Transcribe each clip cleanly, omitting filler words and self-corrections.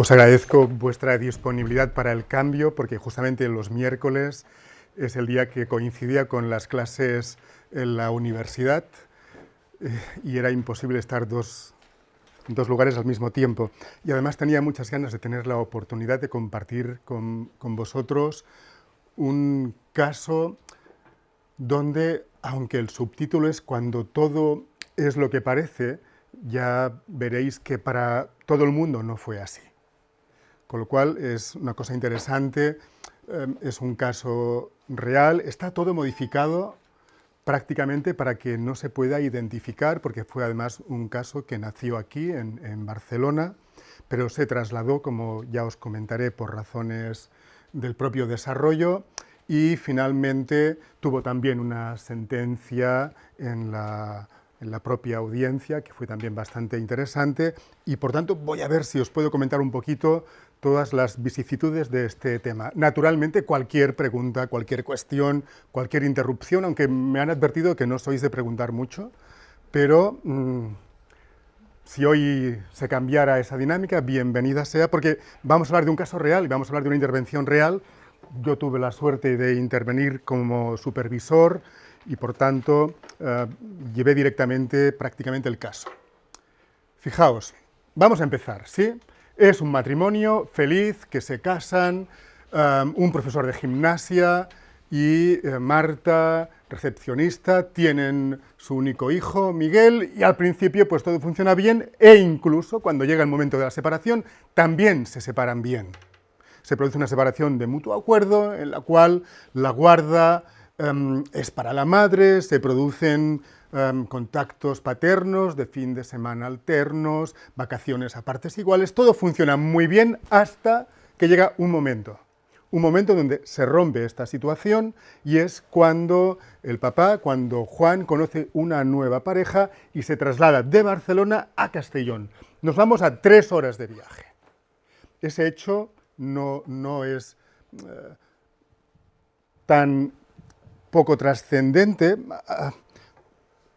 Os agradezco vuestra disponibilidad para el cambio, porque justamente los miércoles es el día que coincidía con las clases en la universidad y era imposible estar en dos lugares al mismo tiempo. Y además tenía muchas ganas de tener la oportunidad de compartir con vosotros un caso donde, aunque el subtítulo es Cuando todo es lo que parece, ya veréis que para todo el mundo no fue así. Con lo cual es una cosa interesante, es un caso real, está todo modificado prácticamente para que no se pueda identificar, porque fue además un caso que nació aquí, en Barcelona, pero se trasladó, como ya os comentaré, por razones del propio desarrollo, y finalmente tuvo también una sentencia en la propia audiencia, que fue también bastante interesante, y por tanto voy a ver si os puedo comentar un poquito todas las vicisitudes de este tema. Naturalmente, cualquier pregunta, cualquier cuestión, cualquier interrupción, aunque me han advertido que no sois de preguntar mucho, pero si hoy se cambiara esa dinámica, bienvenida sea, porque vamos a hablar de un caso real y vamos a hablar de una intervención real. Yo tuve la suerte de intervenir como supervisor y, por tanto, llevé directamente prácticamente el caso. Fijaos, vamos a empezar, ¿sí? Es un matrimonio feliz, que se casan, un profesor de gimnasia y Marta, recepcionista, tienen su único hijo, Miguel, y al principio pues todo funciona bien, e incluso cuando llega el momento de la separación, también se separan bien. Se produce una separación de mutuo acuerdo, en la cual la guarda es para la madre, se producen contactos paternos, de fin de semana alternos, vacaciones a partes iguales, todo funciona muy bien hasta que llega un momento donde se rompe esta situación, y es cuando el papá, cuando Juan conoce una nueva pareja y se traslada de Barcelona a Castellón. Nos vamos a 3 horas de viaje. Ese hecho no es tan poco trascendente.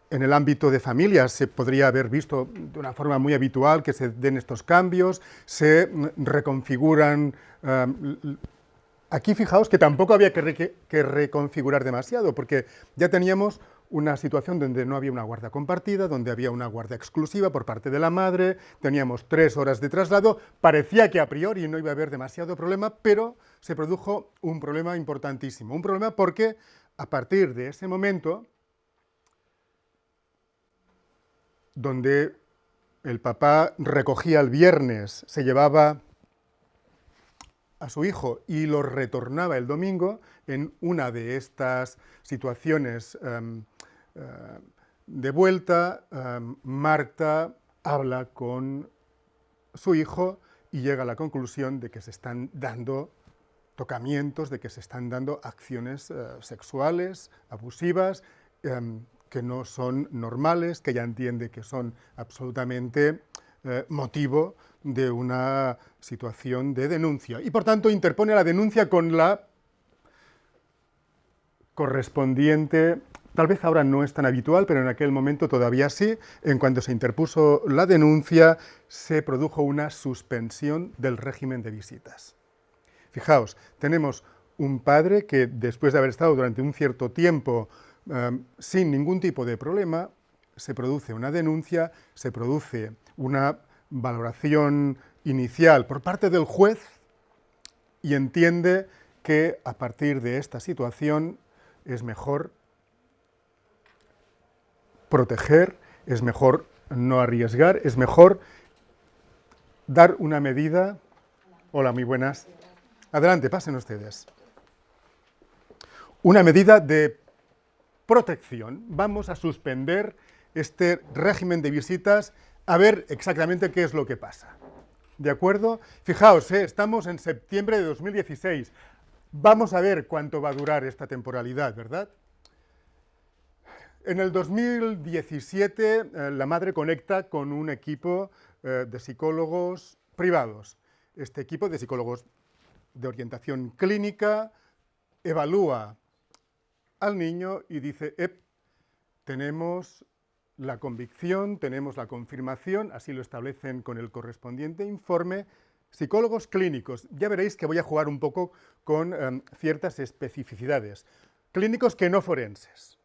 En el ámbito de familias se podría haber visto de una forma muy habitual que se den estos cambios, se reconfiguran. Aquí fijaos que tampoco había que reconfigurar demasiado, porque ya teníamos una situación donde no había una guarda compartida, donde había una guarda exclusiva por parte de la madre, teníamos 3 horas de traslado, parecía que a priori no iba a haber demasiado problema, pero se produjo un problema importantísimo. Un problema porque a partir de ese momento, donde el papá recogía el viernes, se llevaba a su hijo y lo retornaba el domingo, en una de estas situaciones de vuelta, Marta habla con su hijo y llega a la conclusión de que se están dando tocamientos, de que se están dando acciones sexuales, abusivas, que no son normales, que ella entiende que son absolutamente motivo de una situación de denuncia. Y por tanto interpone la denuncia con la correspondiente, tal vez ahora no es tan habitual, pero en aquel momento todavía sí. En cuanto se interpuso la denuncia, se produjo una suspensión del régimen de visitas. Fijaos, tenemos un padre que, después de haber estado durante un cierto tiempo sin ningún tipo de problema, se produce una denuncia, se produce una valoración inicial por parte del juez y entiende que a partir de esta situación es mejor proteger, es mejor no arriesgar, es mejor dar una medida. Hola, muy buenas. Adelante, pasen ustedes. Una medida de protección. Vamos a suspender este régimen de visitas a ver exactamente qué es lo que pasa. ¿De acuerdo? Fijaos, estamos en septiembre de 2016. Vamos a ver cuánto va a durar esta temporalidad, ¿verdad? En el 2017 la madre conecta con un equipo de psicólogos privados. Este equipo de psicólogos de orientación clínica evalúa al niño y dice, tenemos la convicción, tenemos la confirmación, así lo establecen con el correspondiente informe, psicólogos clínicos. Ya veréis que voy a jugar un poco con ciertas especificidades. Clínicos que no forenses,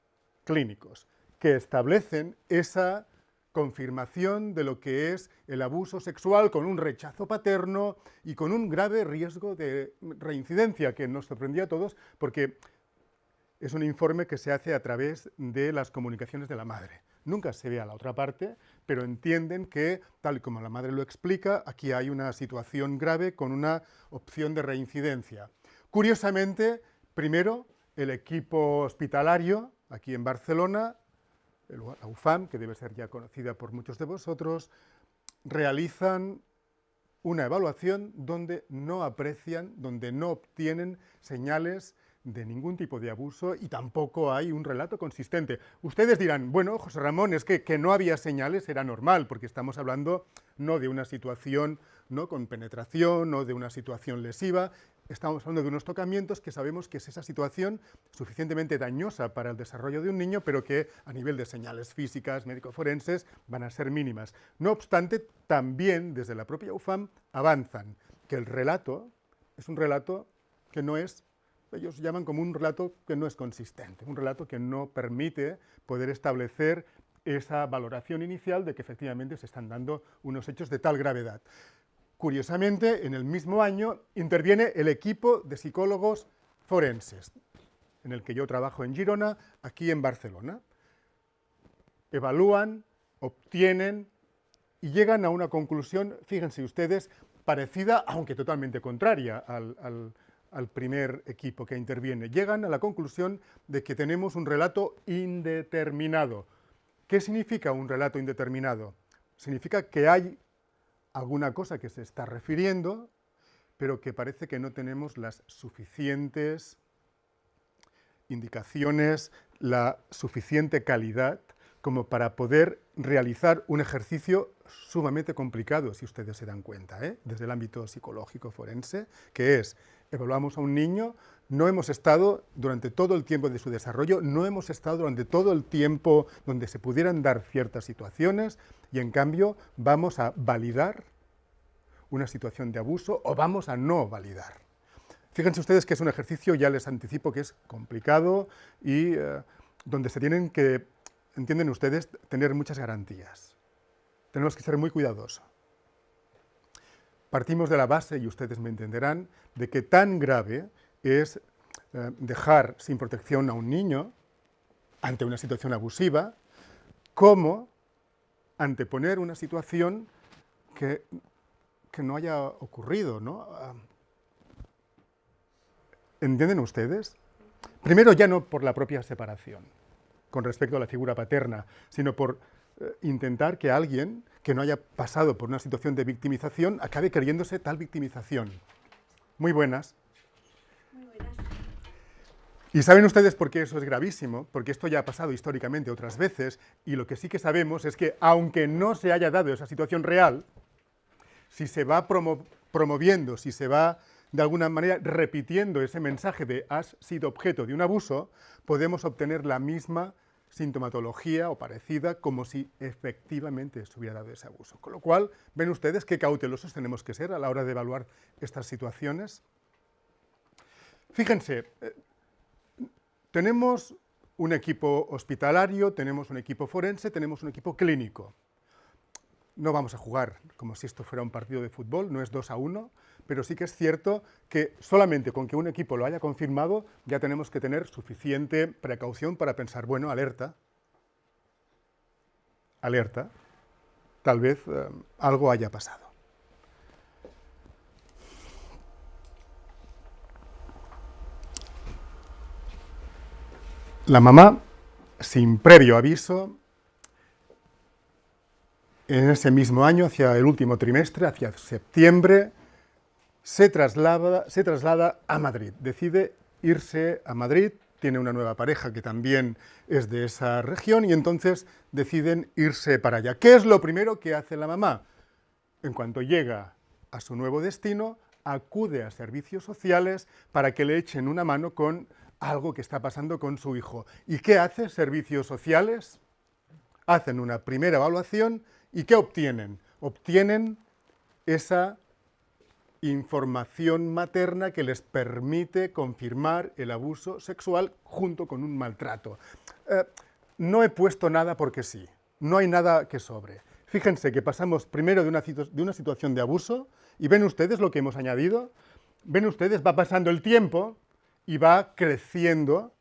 clínicos, que establecen esa confirmación de lo que es el abuso sexual con un rechazo paterno y con un grave riesgo de reincidencia que nos sorprendía a todos porque es un informe que se hace a través de las comunicaciones de la madre. Nunca se ve a la otra parte, pero entienden que, tal y como la madre lo explica, aquí hay una situación grave con una opción de reincidencia. Curiosamente, primero, el equipo hospitalario, aquí en Barcelona, la UFAM, que debe ser ya conocida por muchos de vosotros, realizan una evaluación donde no aprecian, donde no obtienen señales de ningún tipo de abuso y tampoco hay un relato consistente. Ustedes dirán, bueno, José Ramón, es que no había señales, era normal, porque estamos hablando no de una situación no con penetración, no de una situación lesiva, estamos hablando de unos tocamientos que sabemos que es esa situación suficientemente dañosa para el desarrollo de un niño, pero que a nivel de señales físicas, médico-forenses, van a ser mínimas. No obstante, también desde la propia UFAM avanzan, que el relato es un relato que no es, ellos llaman como un relato que no es consistente, un relato que no permite poder establecer esa valoración inicial de que efectivamente se están dando unos hechos de tal gravedad. Curiosamente, en el mismo año interviene el equipo de psicólogos forenses, en el que yo trabajo en Girona, aquí en Barcelona. Evalúan, obtienen y llegan a una conclusión, fíjense ustedes, parecida, aunque totalmente contraria al primer equipo que interviene. Llegan a la conclusión de que tenemos un relato indeterminado. ¿Qué significa un relato indeterminado? Significa que hay alguna cosa que se está refiriendo, pero que parece que no tenemos las suficientes indicaciones, la suficiente calidad como para poder realizar un ejercicio sumamente complicado, si ustedes se dan cuenta, desde el ámbito psicológico forense, que es, evaluamos a un niño, no hemos estado durante todo el tiempo de su desarrollo, no hemos estado durante todo el tiempo donde se pudieran dar ciertas situaciones y en cambio vamos a validar una situación de abuso o vamos a no validar. Fíjense ustedes que es un ejercicio, ya les anticipo que es complicado y donde se tienen que, entienden ustedes, tener muchas garantías. Tenemos que ser muy cuidadosos. Partimos de la base, y ustedes me entenderán, de que tan grave es dejar sin protección a un niño ante una situación abusiva, como anteponer una situación que no haya ocurrido, ¿no? ¿Entienden ustedes? Primero, ya no por la propia separación, con respecto a la figura paterna, sino por intentar que alguien que no haya pasado por una situación de victimización acabe creyéndose tal victimización. Muy buenas. Muy buenas. ¿Y saben ustedes por qué eso es gravísimo? Porque esto ya ha pasado históricamente otras veces, y lo que sí que sabemos es que, aunque no se haya dado esa situación real, si se va promoviendo, si se va de alguna manera repitiendo ese mensaje de has sido objeto de un abuso, podemos obtener la misma sintomatología o parecida como si efectivamente se hubiera dado ese abuso. Con lo cual, ven ustedes qué cautelosos tenemos que ser a la hora de evaluar estas situaciones. Fíjense, tenemos un equipo hospitalario, tenemos un equipo forense, tenemos un equipo clínico. No vamos a jugar como si esto fuera un partido de fútbol, no es 2-1, pero sí que es cierto que solamente con que un equipo lo haya confirmado ya tenemos que tener suficiente precaución para pensar, bueno, alerta, alerta, tal vez algo haya pasado. La mamá, sin previo aviso, en ese mismo año, hacia el último trimestre, hacia septiembre, se traslada a Madrid. Decide irse a Madrid, tiene una nueva pareja que también es de esa región y entonces deciden irse para allá. ¿Qué es lo primero que hace la mamá? En cuanto llega a su nuevo destino, acude a servicios sociales para que le echen una mano con algo que está pasando con su hijo. ¿Y qué hace servicios sociales? Hacen una primera evaluación. ¿Y qué obtienen? Obtienen esa información materna que les permite confirmar el abuso sexual junto con un maltrato. No he puesto nada porque sí, no hay nada que sobre. Fíjense que pasamos primero de una situación de abuso y ven ustedes lo que hemos añadido, ven ustedes, va pasando el tiempo y va creciendo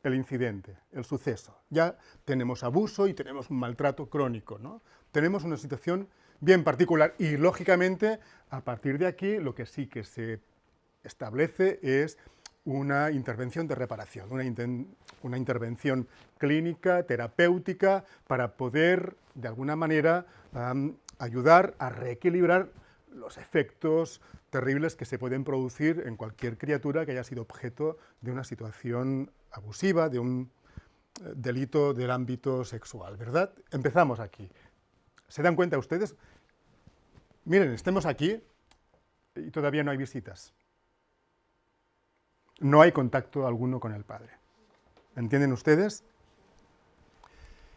el incidente, el suceso. Ya tenemos abuso y tenemos un maltrato crónico, ¿no? Tenemos una situación bien particular y, lógicamente, a partir de aquí lo que sí que se establece es una intervención de reparación, una intervención clínica, terapéutica, para poder, de alguna manera, ayudar a reequilibrar los efectos terribles que se pueden producir en cualquier criatura que haya sido objeto de una situación abusiva, de un delito del ámbito sexual, ¿verdad? Empezamos aquí. ¿Se dan cuenta ustedes? Miren, estemos aquí y todavía no hay visitas. No hay contacto alguno con el padre. ¿Entienden ustedes?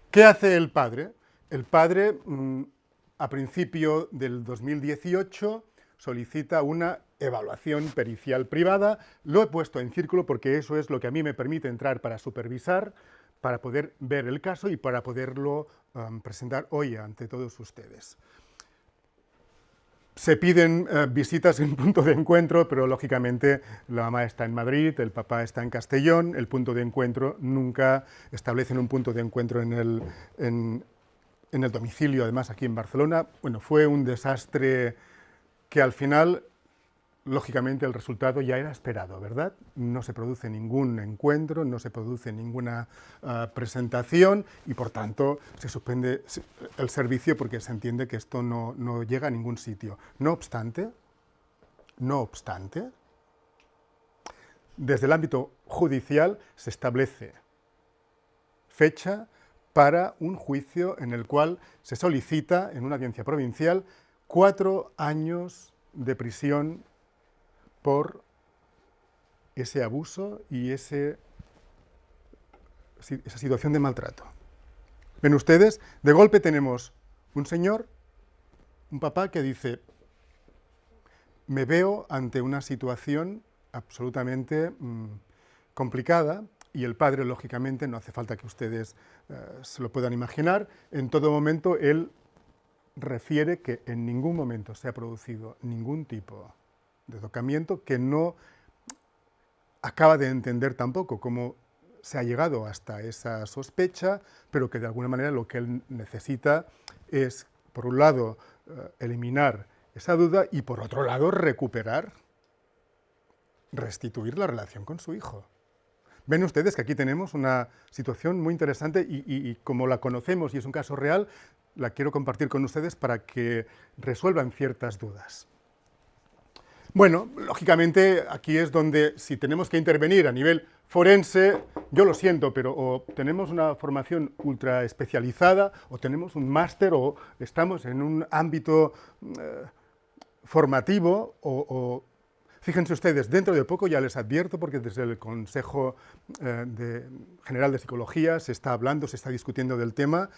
¿Qué hace el padre? El padre, a principio del 2018, solicita una evaluación pericial privada. Lo he puesto en círculo porque eso es lo que a mí me permite entrar para supervisar, para poder ver el caso y para poderlo presentar hoy ante todos ustedes. Se piden visitas en punto de encuentro, pero lógicamente la mamá está en Madrid, el papá está en Castellón, el punto de encuentro nunca establecen un punto de encuentro en el domicilio, además aquí en Barcelona. Bueno, fue un desastre que al final, lógicamente, el resultado ya era esperado, ¿verdad? No se produce ningún encuentro, no se produce ninguna presentación y, por tanto, se suspende el servicio porque se entiende que esto no llega a ningún sitio. No obstante, desde el ámbito judicial se establece fecha para un juicio en el cual se solicita, en una audiencia provincial, 4 años de prisión por ese abuso y esa situación de maltrato. Ven ustedes, de golpe tenemos un señor, un papá que dice, me veo ante una situación absolutamente complicada, y el padre, lógicamente, no hace falta que ustedes se lo puedan imaginar, en todo momento él refiere que en ningún momento se ha producido ningún tipo de tocamiento, que no acaba de entender tampoco cómo se ha llegado hasta esa sospecha, pero que de alguna manera lo que él necesita es, por un lado, eliminar esa duda y, por otro lado, restituir la relación con su hijo. Ven ustedes que aquí tenemos una situación muy interesante y como la conocemos y es un caso real, la quiero compartir con ustedes para que resuelvan ciertas dudas. Bueno, lógicamente aquí es donde si tenemos que intervenir a nivel forense, yo lo siento, pero o tenemos una formación ultra especializada, o tenemos un máster, o estamos en un ámbito formativo, fíjense ustedes, dentro de poco ya les advierto, porque desde el Consejo General de Psicología se está hablando, se está discutiendo del tema,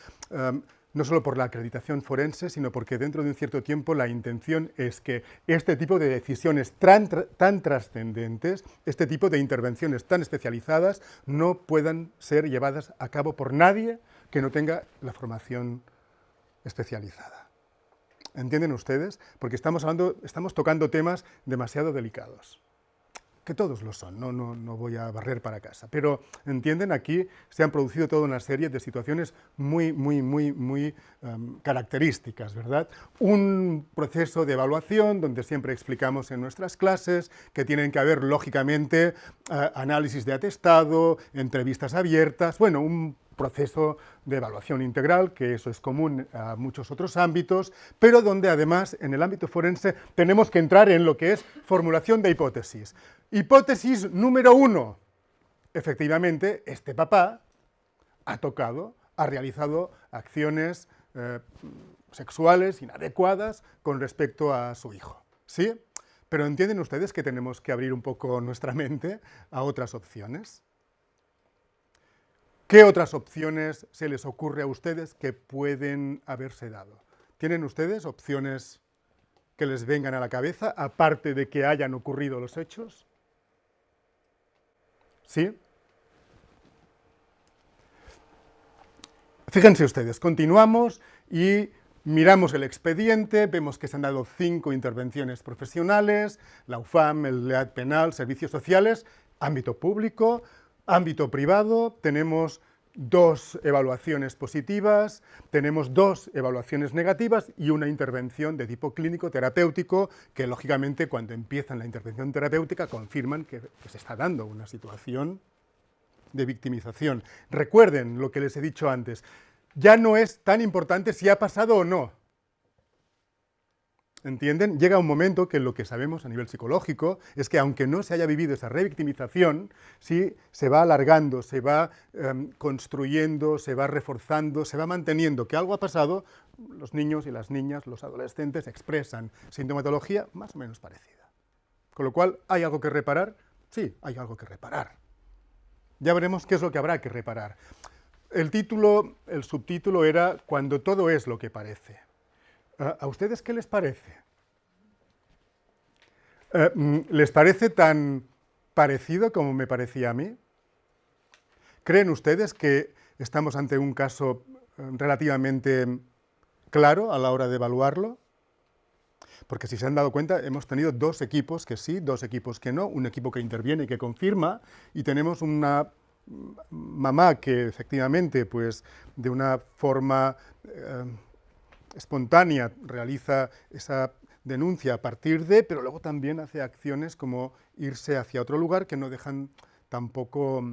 no solo por la acreditación forense, sino porque dentro de un cierto tiempo la intención es que este tipo de decisiones tan trascendentes, este tipo de intervenciones tan especializadas, no puedan ser llevadas a cabo por nadie que no tenga la formación especializada. ¿Entienden ustedes? Porque estamos tocando temas demasiado delicados, que todos lo son, no voy a barrer para casa, pero entienden, aquí se han producido toda una serie de situaciones muy características, ¿verdad? Un proceso de evaluación donde siempre explicamos en nuestras clases que tienen que haber, lógicamente, análisis de atestado, entrevistas abiertas, bueno, un proceso de evaluación integral, que eso es común a muchos otros ámbitos, pero donde además en el ámbito forense tenemos que entrar en lo que es formulación de hipótesis. Hipótesis número 1. Efectivamente, este papá ha realizado acciones sexuales inadecuadas con respecto a su hijo. ¿Sí? Pero entienden ustedes que tenemos que abrir un poco nuestra mente a otras opciones. ¿Qué otras opciones se les ocurre a ustedes que pueden haberse dado? ¿Tienen ustedes opciones que les vengan a la cabeza, aparte de que hayan ocurrido los hechos? ¿Sí? Fíjense ustedes, continuamos y miramos el expediente, vemos que se han dado 5 intervenciones profesionales, la UFAM, el LEAD penal, servicios sociales, ámbito público, ámbito privado, tenemos 2 evaluaciones positivas, tenemos 2 evaluaciones negativas y una intervención de tipo clínico terapéutico que, lógicamente, cuando empiezan la intervención terapéutica confirman que se está dando una situación de victimización. Recuerden lo que les he dicho antes, ya no es tan importante si ha pasado o no. ¿Entienden? Llega un momento que lo que sabemos a nivel psicológico es que aunque no se haya vivido esa revictimización, sí se va alargando, se va construyendo, se va reforzando, se va manteniendo que algo ha pasado, los niños y las niñas, los adolescentes expresan sintomatología más o menos parecida. Con lo cual, ¿hay algo que reparar? Sí, hay algo que reparar. Ya veremos qué es lo que habrá que reparar. El subtítulo era Cuando todo es lo que parece. ¿A ustedes qué les parece? ¿Les parece tan parecido como me parecía a mí? ¿Creen ustedes que estamos ante un caso relativamente claro a la hora de evaluarlo? Porque si se han dado cuenta, hemos tenido 2 equipos que sí, 2 equipos que no, un equipo que interviene y que confirma, y tenemos una mamá que efectivamente, pues, de una forma espontánea realiza esa denuncia a partir de, pero luego también hace acciones como irse hacia otro lugar que no dejan tampoco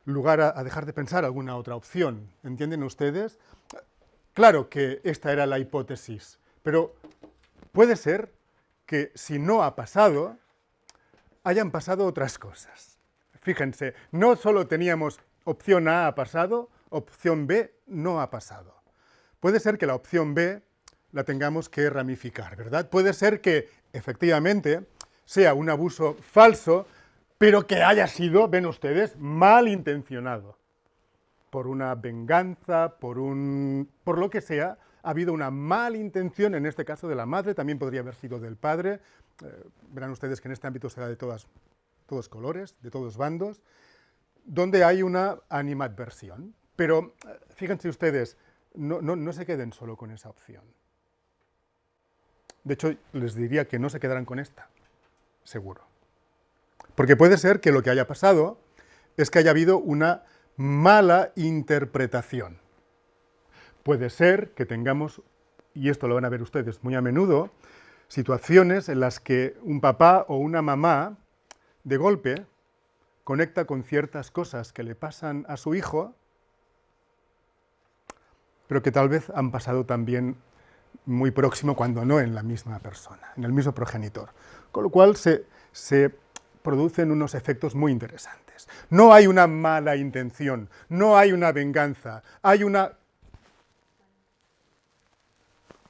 lugar a dejar de pensar alguna otra opción. ¿Entienden ustedes? Claro que esta era la hipótesis, pero puede ser que si no ha pasado, hayan pasado otras cosas. Fíjense, no solo teníamos opción A ha pasado, opción B no ha pasado. Puede ser que la opción B la tengamos que ramificar, ¿verdad? Puede ser que, efectivamente, sea un abuso falso, pero que haya sido, ven ustedes, malintencionado. Por una venganza, por lo que sea, ha habido una malintención, en este caso de la madre, también podría haber sido del padre. Verán ustedes que en este ámbito se da de todos colores, de todos bandos, donde hay una animadversión. Pero fíjense ustedes, no se queden solo con esa opción. De hecho, les diría que no se quedarán con esta, seguro. Porque puede ser que lo que haya pasado es que haya habido una mala interpretación. Puede ser que tengamos, y esto lo van a ver ustedes muy a menudo, situaciones en las que un papá o una mamá, de golpe, conecta con ciertas cosas que le pasan a su hijo, pero que tal vez han pasado también muy próximo, cuando no en la misma persona, en el mismo progenitor. Con lo cual se producen unos efectos muy interesantes. No hay una mala intención, no hay una venganza, hay una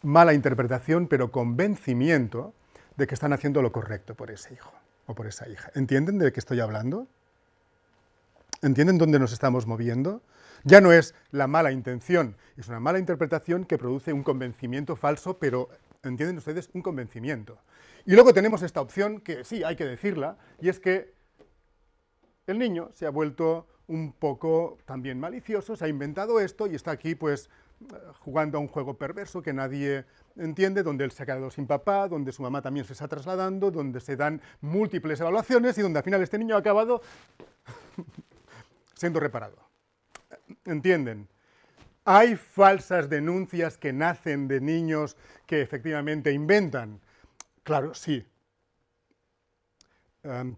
mala interpretación, pero convencimiento de que están haciendo lo correcto por ese hijo o por esa hija. ¿Entienden de qué estoy hablando? ¿Entienden dónde nos estamos moviendo? Ya no es la mala intención, es una mala interpretación que produce un convencimiento falso, pero, ¿entienden ustedes? Un convencimiento. Y luego tenemos esta opción, que sí, hay que decirla, y es que el niño se ha vuelto un poco también malicioso, se ha inventado esto y está aquí, pues, jugando a un juego perverso que nadie entiende, donde él se ha quedado sin papá, donde su mamá también se está trasladando, donde se dan múltiples evaluaciones y donde al final este niño ha acabado siendo reparado. ¿Entienden? Hay falsas denuncias que nacen de niños que efectivamente inventan. Claro, sí.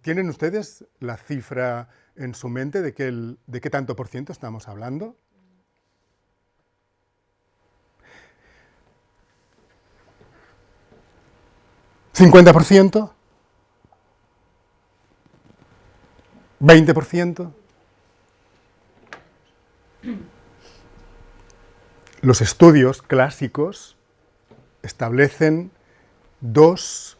¿Tienen ustedes la cifra en su mente de qué tanto por ciento estamos hablando? ¿50%? ¿20%? Los estudios clásicos establecen 2-3%.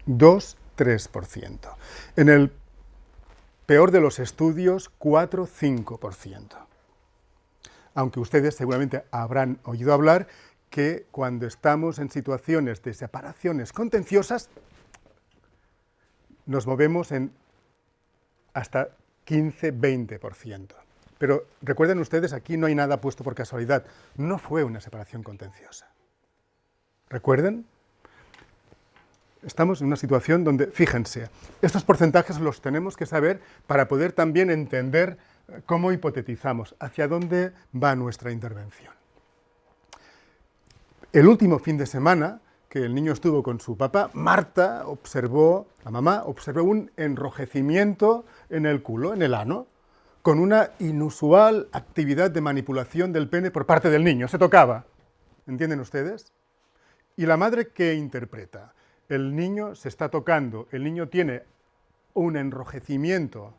2-3%. En el peor de los estudios, 4-5%. aunque ustedes seguramente habrán oído hablar que cuando estamos en situaciones de separaciones contenciosas, nos movemos en hasta 15-20%. Pero recuerden ustedes, aquí no hay nada puesto por casualidad. No fue una separación contenciosa. ¿Recuerden? Estamos en una situación donde, fíjense, estos porcentajes los tenemos que saber para poder también entender cómo hipotetizamos, hacia dónde va nuestra intervención. El último fin de semana que el niño estuvo con su papá, Marta la mamá observó un enrojecimiento en el culo, en el ano, con una inusual actividad de manipulación del pene por parte del niño. Se tocaba, ¿entienden ustedes? Y la madre, ¿qué interpreta? El niño se está tocando, el niño tiene un enrojecimiento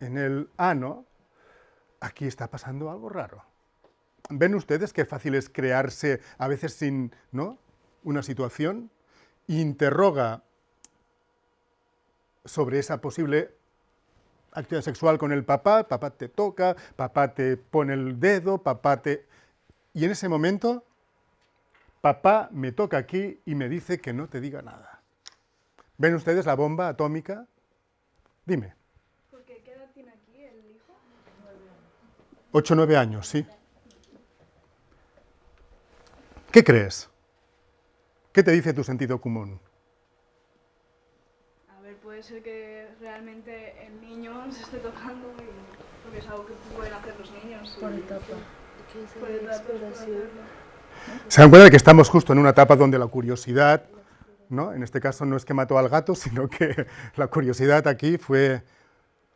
en el ano, aquí está pasando algo raro. ¿Ven ustedes qué fácil es crearse, a veces sin, ¿no?, una situación? Interroga sobre esa posible actividad sexual con el papá te toca, papá te pone el dedo, y en ese momento, papá me toca aquí y me dice que no te diga nada. ¿Ven ustedes la bomba atómica? Dime. Porque ¿qué edad tiene aquí el hijo? 8 o 9 años, sí. ¿Qué crees? ¿Qué te dice tu sentido común? A ver, puede ser que realmente el niño se esté tocando porque es algo que pueden hacer los niños. Por etapa. Por etapa, ¿Se dan cuenta de que estamos justo en una etapa donde la curiosidad, ¿no?, en este caso no es que mató al gato, sino que la curiosidad aquí fue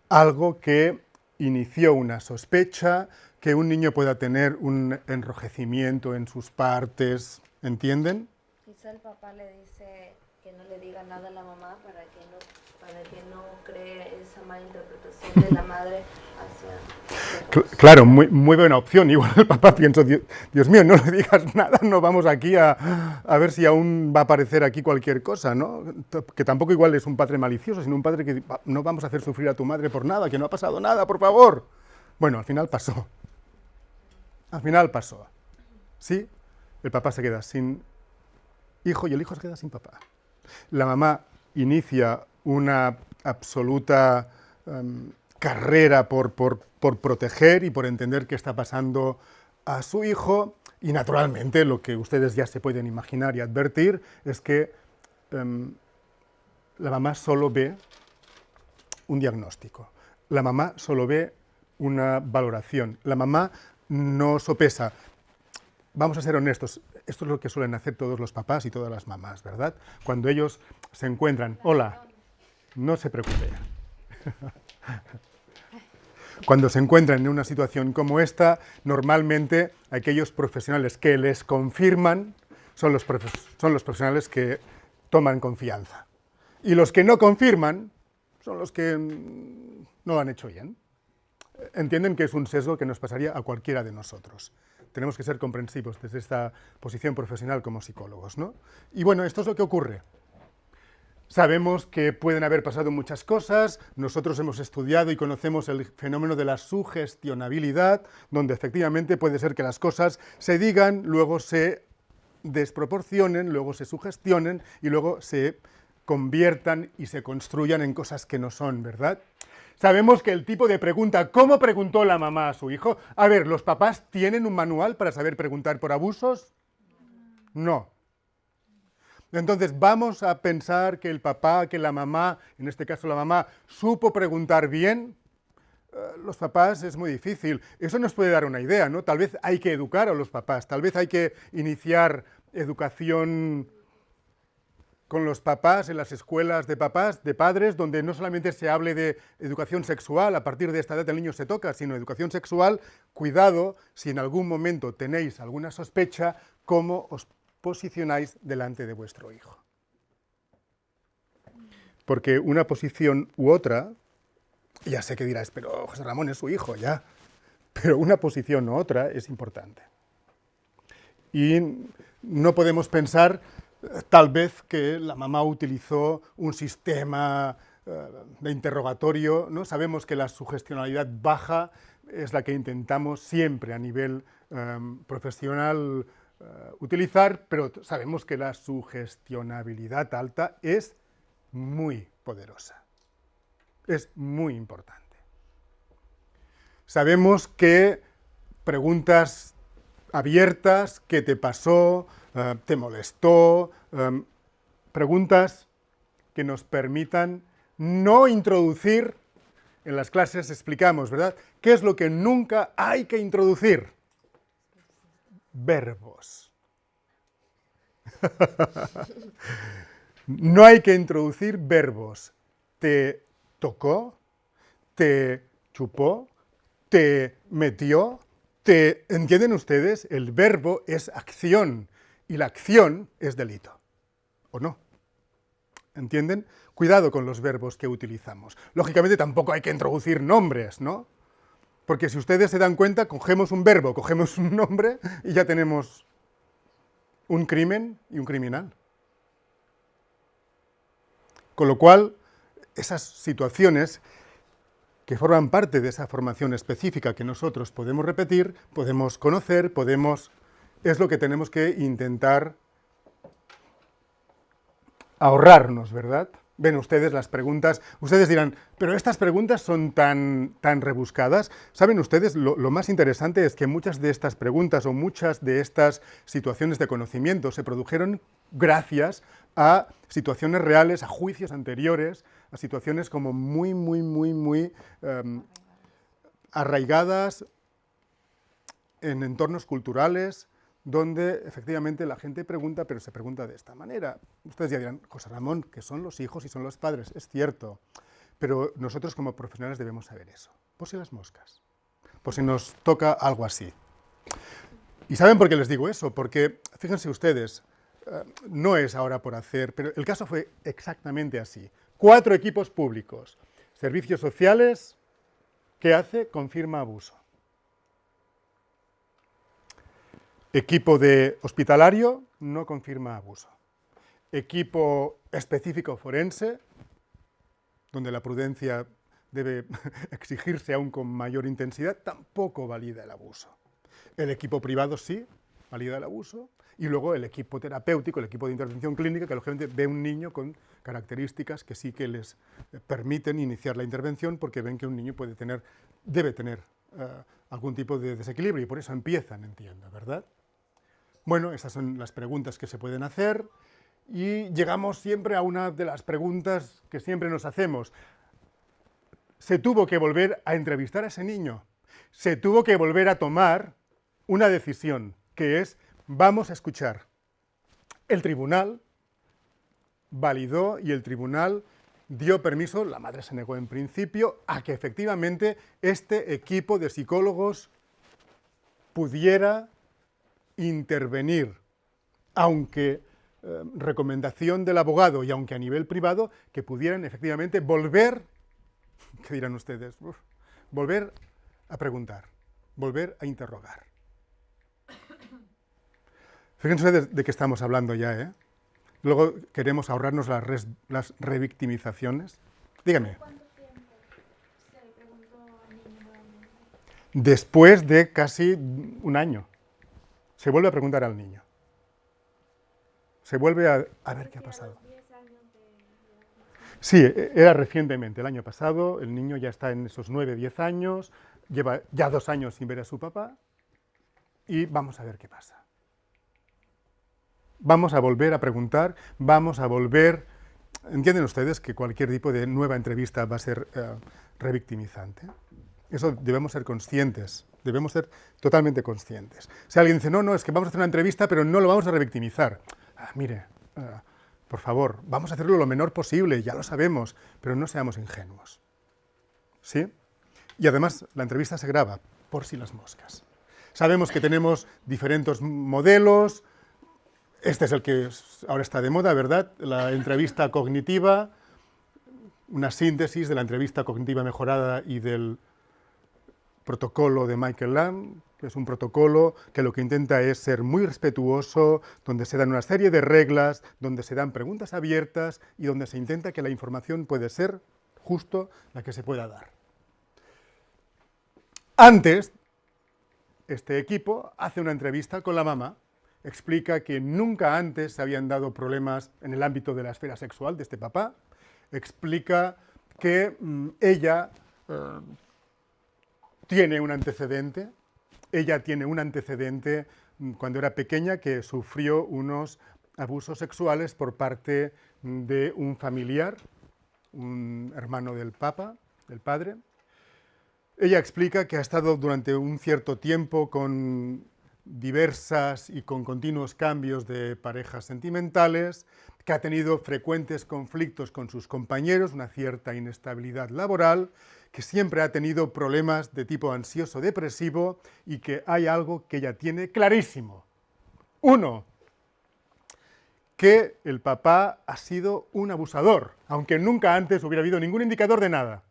algo que inició una sospecha, que un niño pueda tener un enrojecimiento en sus partes, ¿entienden? Quizá el papá le dice que no le diga nada a la mamá para que no cree esa mala interpretación de la madre hacia... Claro, muy buena opción. Igual el papá piensa, Dios mío, no le digas nada, no vamos aquí a ver si aún va a aparecer aquí cualquier cosa, ¿no? Que tampoco igual es un padre malicioso, sino un padre que no vamos a hacer sufrir a tu madre por nada, que no ha pasado nada, por favor. Bueno, al final pasó. Al final pasó. Sí, el papá se queda sin hijo y el hijo se queda sin papá. La mamá inicia una absoluta carrera por proteger y por entender qué está pasando a su hijo, y naturalmente lo que ustedes ya se pueden imaginar y advertir es que la mamá solo ve un diagnóstico, la mamá solo ve una valoración, la mamá no sopesa. Vamos a ser honestos, esto es lo que suelen hacer todos los papás y todas las mamás, ¿verdad? Cuando ellos se encuentran, hola, no se preocupe. Cuando se encuentran en una situación como esta, normalmente aquellos profesionales que les confirman son los profesionales que toman confianza. Y los que no confirman son los que no lo han hecho bien. Entienden que es un sesgo que nos pasaría a cualquiera de nosotros. Tenemos que ser comprensivos desde esta posición profesional como psicólogos, ¿no? Y bueno, esto es lo que ocurre. Sabemos que pueden haber pasado muchas cosas, nosotros hemos estudiado y conocemos el fenómeno de la sugestionabilidad, donde efectivamente puede ser que las cosas se digan, luego se desproporcionen, luego se sugestionen y luego se conviertan y se construyan en cosas que no son, ¿verdad? Sabemos que el tipo de pregunta, ¿cómo preguntó la mamá a su hijo? A ver, ¿los papás tienen un manual para saber preguntar por abusos? No. Entonces, vamos a pensar que el papá, que la mamá, en este caso la mamá, supo preguntar bien. Los papás es muy difícil. Eso nos puede dar una idea, ¿no? Tal vez hay que educar a los papás, tal vez hay que iniciar educación con los papás en las escuelas de papás, de padres, donde no solamente se hable de educación sexual, a partir de esta edad el niño se toca, sino educación sexual, cuidado, si en algún momento tenéis alguna sospecha, cómo os posicionáis delante de vuestro hijo. Porque una posición u otra, ya sé que dirás, pero José Ramón es su hijo, ya, pero una posición u otra es importante. Y no podemos pensar, tal vez, que la mamá utilizó un sistema de interrogatorio, ¿no? Sabemos que la sugestionalidad baja es la que intentamos siempre a nivel profesional utilizar, pero sabemos que la sugestionabilidad alta es muy poderosa, es muy importante. Sabemos que preguntas abiertas, ¿qué te pasó?, ¿te molestó?, preguntas que nos permitan no introducir, en las clases explicamos, ¿verdad?, ¿qué es lo que nunca hay que introducir? Verbos. No hay que introducir verbos. ¿Te tocó? ¿Te chupó? ¿Te metió? ¿Entienden ustedes? El verbo es acción y la acción es delito. ¿O no? ¿Entienden? Cuidado con los verbos que utilizamos. Lógicamente tampoco hay que introducir nombres, ¿no? Porque si ustedes se dan cuenta, cogemos un verbo, cogemos un nombre y ya tenemos un crimen y un criminal. Con lo cual, esas situaciones que forman parte de esa formación específica que nosotros podemos repetir, podemos conocer, es lo que tenemos que intentar ahorrarnos, ¿verdad? Ven ustedes las preguntas, ustedes dirán, pero estas preguntas son tan rebuscadas. ¿Saben ustedes? Lo más interesante es que muchas de estas preguntas o muchas de estas situaciones de conocimiento se produjeron gracias a situaciones reales, a juicios anteriores, a situaciones como muy arraigadas en entornos culturales, donde efectivamente la gente pregunta, pero se pregunta de esta manera. Ustedes ya dirán, José Ramón, que son los hijos y son los padres, es cierto, pero nosotros como profesionales debemos saber eso, por si las moscas, por si nos toca algo así. ¿Y saben por qué les digo eso? Porque, fíjense ustedes, no es ahora por hacer, pero el caso fue exactamente así. 4 equipos públicos, servicios sociales, ¿qué hace? Confirma abuso. Equipo de hospitalario, no confirma abuso. Equipo específico forense, donde la prudencia debe exigirse aún con mayor intensidad, tampoco valida el abuso. El equipo privado sí, valida el abuso. Y luego el equipo terapéutico, el equipo de intervención clínica, que lógicamente ve un niño con características que sí que les permiten iniciar la intervención porque ven que un niño debe tener algún tipo de desequilibrio y por eso empiezan, entiendo, ¿verdad? Bueno, esas son las preguntas que se pueden hacer y llegamos siempre a una de las preguntas que siempre nos hacemos. Se tuvo que volver a entrevistar a ese niño, se tuvo que volver a tomar una decisión, que es, vamos a escuchar. El tribunal validó y el tribunal dio permiso, la madre se negó en principio, a que efectivamente este equipo de psicólogos pudiera intervenir, aunque recomendación del abogado y aunque a nivel privado, que pudieran efectivamente volver, ¿qué dirán ustedes? Volver a preguntar, volver a interrogar. Fíjense de qué estamos hablando ya, ¿eh? Luego queremos ahorrarnos las revictimizaciones. Dígame. ¿Cuánto tiempo se le preguntó al niño nuevamente? Después de casi un año. Se vuelve a preguntar al niño. Se vuelve a ver qué ha pasado. Sí, era recientemente, el año pasado. El niño ya está en esos 9, 10 años. Lleva ya 2 años sin ver a su papá. Y vamos a ver qué pasa. Vamos a volver a preguntar, vamos a volver... ¿Entienden ustedes que cualquier tipo de nueva entrevista va a ser revictimizante? Eso debemos ser conscientes, debemos ser totalmente conscientes. Si alguien dice, no, es que vamos a hacer una entrevista, pero no lo vamos a revictimizar. Mire, por favor, vamos a hacerlo lo menor posible, ya lo sabemos, pero no seamos ingenuos. ¿Sí? Y además, la entrevista se graba, por si las moscas. Sabemos que tenemos diferentes modelos. Este es el que ahora está de moda, ¿verdad? La entrevista cognitiva, una síntesis de la entrevista cognitiva mejorada y del protocolo de Michael Lamb, que es un protocolo que lo que intenta es ser muy respetuoso, donde se dan una serie de reglas, donde se dan preguntas abiertas y donde se intenta que la información puede ser justo la que se pueda dar. Antes, este equipo hace una entrevista con la mamá, explica que nunca antes se habían dado problemas en el ámbito de la esfera sexual de este papá, explica que ella tiene un antecedente cuando era pequeña que sufrió unos abusos sexuales por parte de un familiar, un hermano del padre. Ella explica que ha estado durante un cierto tiempo con diversas y con continuos cambios de parejas sentimentales, que ha tenido frecuentes conflictos con sus compañeros, una cierta inestabilidad laboral, que siempre ha tenido problemas de tipo ansioso-depresivo y que hay algo que ella tiene clarísimo. Uno, que el papá ha sido un abusador, aunque nunca antes hubiera habido ningún indicador de nada.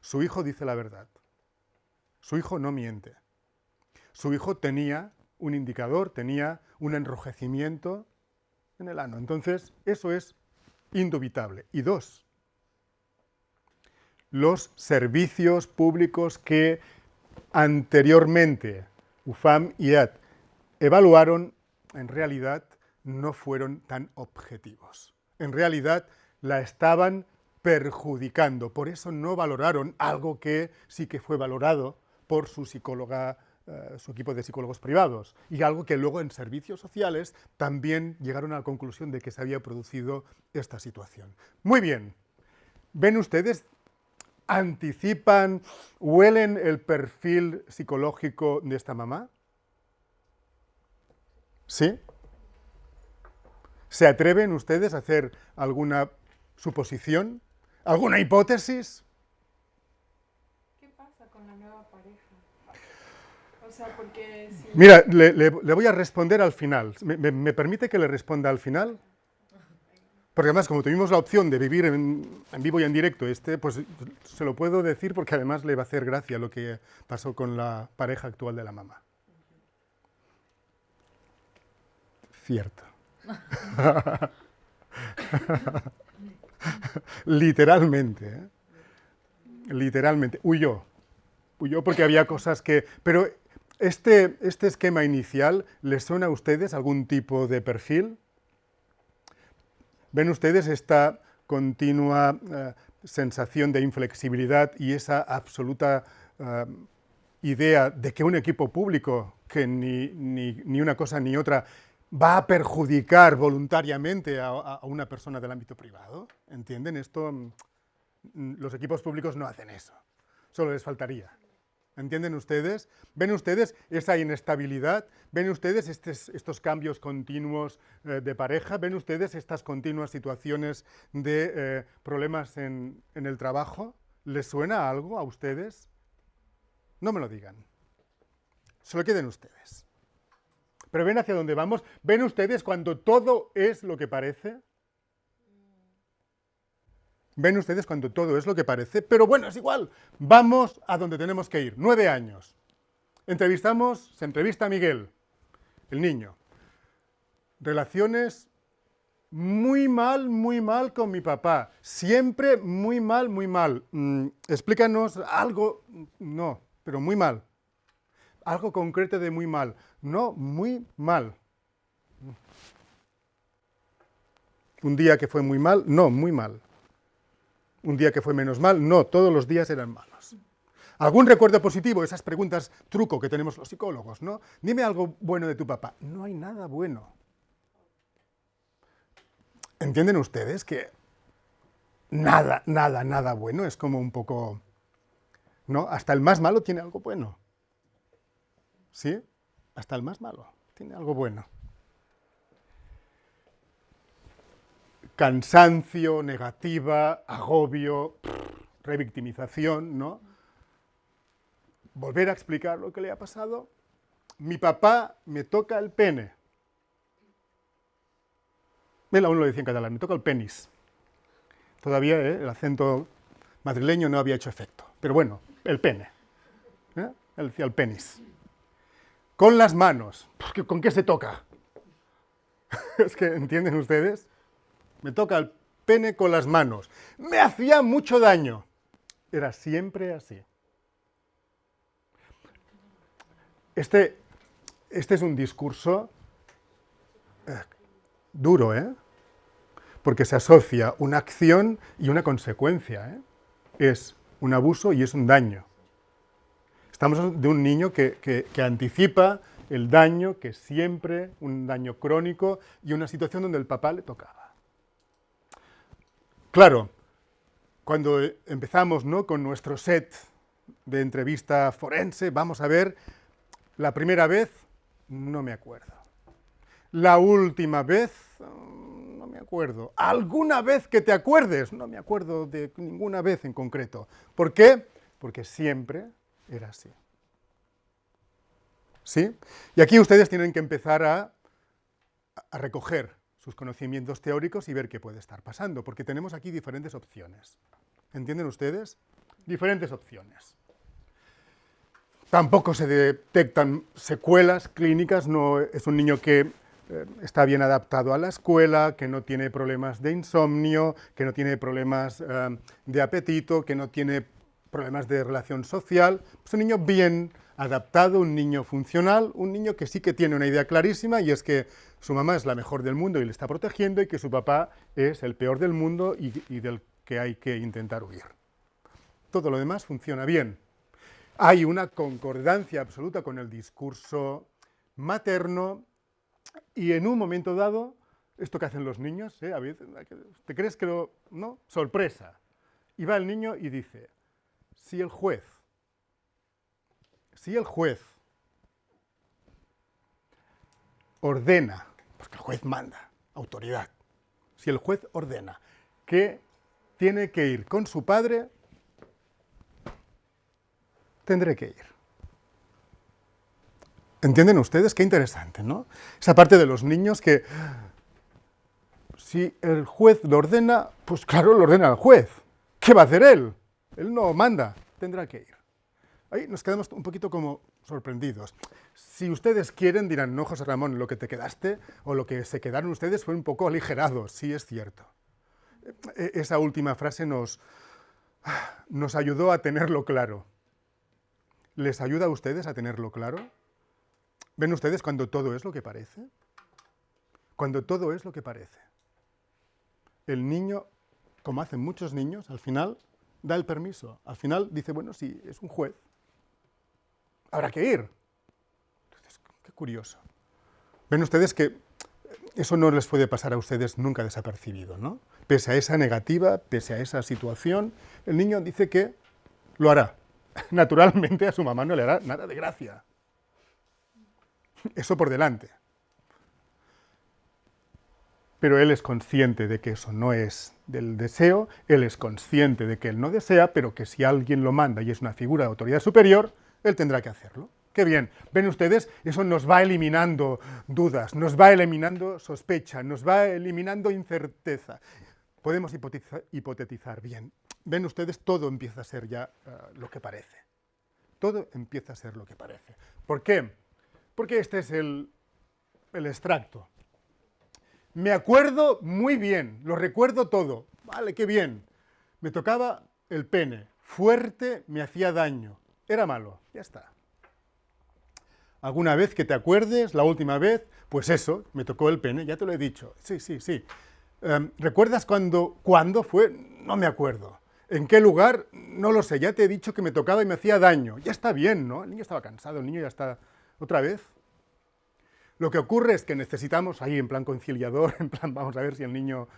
Su hijo dice la verdad. Su hijo no miente. Su hijo tenía un indicador, tenía un enrojecimiento en el ano. Entonces, eso es indubitable. Y dos, los servicios públicos que anteriormente UFAM y EAT evaluaron, en realidad no fueron tan objetivos. En realidad la estaban perjudicando. Por eso no valoraron algo que sí que fue valorado por su psicóloga, su equipo de psicólogos privados, y algo que luego en servicios sociales también llegaron a la conclusión de que se había producido esta situación. Muy bien. ¿Ven ustedes? ¿Anticipan, huelen el perfil psicológico de esta mamá? ¿Sí? ¿Se atreven ustedes a hacer alguna suposición? ¿Alguna hipótesis? ¿Qué pasa con la nueva pareja? O sea, porque si... Mira, le voy a responder al final. ¿Me permite que le responda al final? Porque además, como tuvimos la opción de vivir en vivo y en directo pues se lo puedo decir porque además le va a hacer gracia lo que pasó con la pareja actual de la mamá. Cierto. Literalmente, ¿eh? Literalmente. Huyó porque había cosas que... Pero este esquema inicial, ¿les suena a ustedes algún tipo de perfil? ¿Ven ustedes esta continua sensación de inflexibilidad y esa absoluta idea de que un equipo público, que ni una cosa ni otra, va a perjudicar voluntariamente a una persona del ámbito privado? ¿Entienden? Los equipos públicos no hacen eso. Solo les faltaría. ¿Entienden ustedes? ¿Ven ustedes esa inestabilidad? ¿Ven ustedes estos cambios continuos de pareja? ¿Ven ustedes estas continuas situaciones de problemas en el trabajo? ¿Les suena algo a ustedes? No me lo digan. Se lo queden ustedes. Pero ven hacia dónde vamos. ¿Ven ustedes cuando todo es lo que parece? ¿Ven ustedes cuando todo es lo que parece? Pero bueno, es igual. Vamos a donde tenemos que ir. 9 años. Se entrevista a Miguel, el niño. Relaciones muy mal con mi papá. Siempre muy mal. Explícanos algo. No, pero muy mal. Algo concreto de muy mal. No, muy mal. Un día que fue muy mal, no, muy mal. Un día que fue menos mal, no, todos los días eran malos. ¿Algún recuerdo positivo? Esas preguntas truco que tenemos los psicólogos, ¿no? Dime algo bueno de tu papá. No hay nada bueno. ¿Entienden ustedes que nada bueno es como un poco... ¿no? Hasta el más malo tiene algo bueno. ¿Sí? Hasta el más malo tiene algo bueno. Cansancio, negativa, agobio, revictimización, ¿no? Volver a explicar lo que le ha pasado. Mi papá me toca el pene. Él aún lo decía en catalán, me toca el penis. Todavía el acento madrileño no había hecho efecto. Pero bueno, el pene. Él decía el penis. Con las manos. ¿Con qué se toca? Es que, ¿entienden ustedes? Me toca el pene con las manos. Me hacía mucho daño. Era siempre así. Este es un discurso duro, ¿eh? Porque se asocia una acción y una consecuencia, ¿eh? Es un abuso y es un daño. Estamos hablando de un niño que anticipa el daño, que siempre, un daño crónico y una situación donde el papá le tocaba. Claro, cuando empezamos, ¿no?, con nuestro set de entrevista forense, vamos a ver, la primera vez, no me acuerdo. La última vez, no me acuerdo. ¿Alguna vez que te acuerdes? No me acuerdo de ninguna vez en concreto. ¿Por qué? Porque siempre era así. ¿Sí? Y aquí ustedes tienen que empezar a recoger sus conocimientos teóricos y ver qué puede estar pasando, porque tenemos aquí diferentes opciones. ¿Entienden ustedes? Diferentes opciones. Tampoco se detectan secuelas clínicas, no es un niño que está bien adaptado a la escuela, que no tiene problemas de insomnio, que no tiene problemas de apetito, que no tiene problemas de relación social. Es un niño bien adaptado, un niño funcional, un niño que sí que tiene una idea clarísima, y es que su mamá es la mejor del mundo y le está protegiendo, y que su papá es el peor del mundo y del que hay que intentar huir. Todo lo demás funciona bien. Hay una concordancia absoluta con el discurso materno, y en un momento dado, esto que hacen los niños, a veces, ¿te crees que lo...? ¿No? Sorpresa. Y va el niño y dice, si el juez ordena, porque el juez manda, autoridad, si el juez ordena que tiene que ir con su padre, tendré que ir. ¿Entienden ustedes? Qué interesante, ¿no? Esa parte de los niños que, si el juez lo ordena, pues claro, lo ordena el juez. ¿Qué va a hacer él? Él no manda, tendrá que ir. Ahí nos quedamos un poquito como sorprendidos. Si ustedes quieren, dirán, no, José Ramón, lo que te quedaste, o lo que se quedaron ustedes fue un poco aligerado. Sí, es cierto. Esa última frase nos ayudó a tenerlo claro. ¿Les ayuda a ustedes a tenerlo claro? ¿Ven ustedes cuando todo es lo que parece? Cuando todo es lo que parece. El niño, como hacen muchos niños, al final da el permiso. Al final dice, bueno, sí, es un juez, habrá que ir. Entonces, qué curioso. Ven ustedes que eso no les puede pasar a ustedes nunca desapercibido, ¿no? Pese a esa negativa, pese a esa situación, el niño dice que lo hará. Naturalmente a su mamá no le hará nada de gracia. Eso por delante. Pero él es consciente de que eso no es del deseo, él es consciente de que él no desea, pero que si alguien lo manda y es una figura de autoridad superior, él tendrá que hacerlo. ¡Qué bien! ¿Ven ustedes? Eso nos va eliminando dudas, nos va eliminando sospecha, nos va eliminando incerteza. Podemos hipotetizar bien. ¿Ven ustedes? Todo empieza a ser ya lo que parece. Todo empieza a ser lo que parece. ¿Por qué? Porque este es el extracto. Me acuerdo muy bien, lo recuerdo todo. Vale, qué bien. Me tocaba el pene, fuerte, me hacía daño. Era malo, ya está. ¿Alguna vez que te acuerdes, la última vez? Pues eso, me tocó el pene, ya te lo he dicho. Sí. ¿Recuerdas cuándo fue? No me acuerdo. ¿En qué lugar? No lo sé, ya te he dicho que me tocaba y me hacía daño. Ya está bien, ¿no? El niño estaba cansado, el niño ya está... ¿Otra vez? Lo que ocurre es que necesitamos, ahí en plan conciliador, en plan vamos a ver si el niño...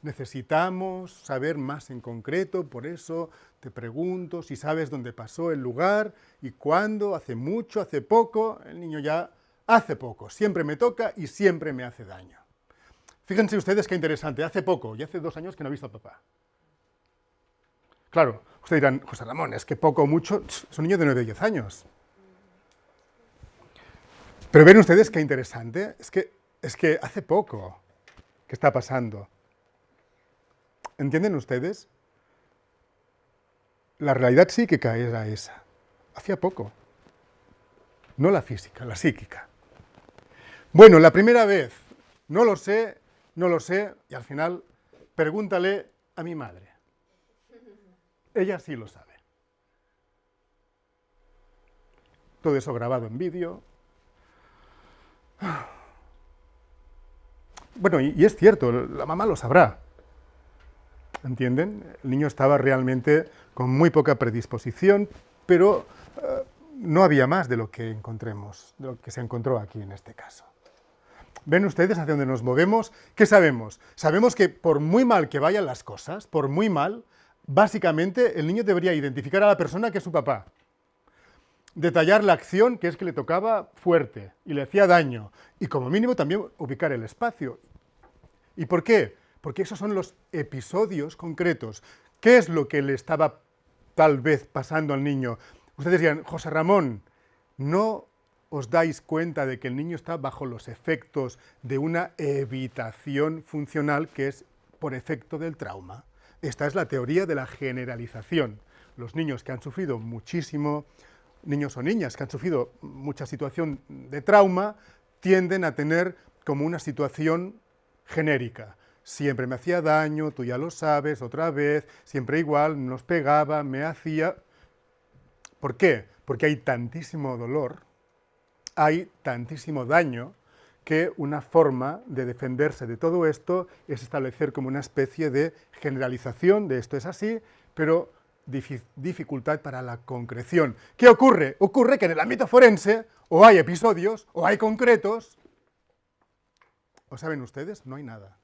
Necesitamos saber más en concreto, por eso te pregunto si sabes dónde pasó el lugar y cuándo, hace mucho, hace poco. El niño ya hace poco, siempre me toca y siempre me hace daño. Fíjense ustedes qué interesante, hace poco, y hace 2 años que no he visto a papá. Claro, ustedes dirán, José Ramón, es que poco o mucho, es un niño de 9 o 10 años. Pero ven ustedes qué interesante, es que hace poco que está pasando. ¿Entienden ustedes? La realidad psíquica era esa. Hacía poco. No la física, la psíquica. Bueno, la primera vez, no lo sé, y al final, pregúntale a mi madre. Ella sí lo sabe. todo eso grabado en vídeo. Bueno, y es cierto, la mamá lo sabrá, ¿entienden? El niño estaba realmente con muy poca predisposición, pero no había más de lo que encontremos, de lo que se encontró aquí en este caso. ¿Ven ustedes hacia dónde nos movemos? ¿Qué sabemos? Sabemos que por muy mal que vayan las cosas, por muy mal, básicamente el niño debería identificar a la persona que es su papá, detallar la acción que es que le tocaba fuerte y le hacía daño, y como mínimo también ubicar el espacio. ¿Y por qué? Porque esos son los episodios concretos. ¿Qué es lo que le estaba tal vez pasando al niño? Ustedes dirán, José Ramón, ¿no os dais cuenta de que el niño está bajo los efectos de una evitación funcional que es por efecto del trauma? Esta es la teoría de la generalización. Los niños que han sufrido muchísimo, niños o niñas que han sufrido mucha situación de trauma, tienden a tener como una situación genérica. Siempre me hacía daño, tú ya lo sabes, otra vez, siempre igual, nos pegaba, me hacía... ¿Por qué? Porque hay tantísimo dolor, hay tantísimo daño, que una forma de defenderse de todo esto es establecer como una especie de generalización de esto es así, pero dificultad para la concreción. ¿Qué ocurre? Ocurre que en el ámbito forense o hay episodios o hay concretos, o saben ustedes, no hay nada.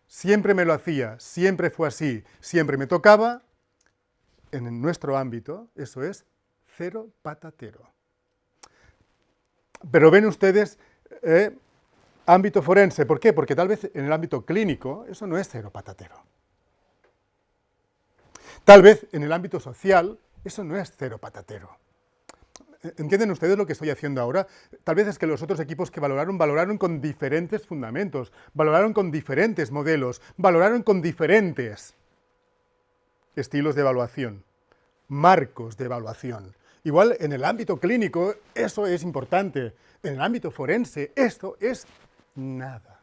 Siempre me lo hacía, siempre fue así, siempre me tocaba, en nuestro ámbito, eso es cero patatero. Pero ven ustedes, ámbito forense, ¿por qué? Porque tal vez en el ámbito clínico eso no es cero patatero. Tal vez en el ámbito social eso no es cero patatero. ¿Entienden ustedes lo que estoy haciendo ahora? Tal vez es que los otros equipos que valoraron con diferentes fundamentos, valoraron con diferentes modelos, valoraron con diferentes estilos de evaluación, marcos de evaluación. Igual en el ámbito clínico eso es importante, en el ámbito forense esto es nada.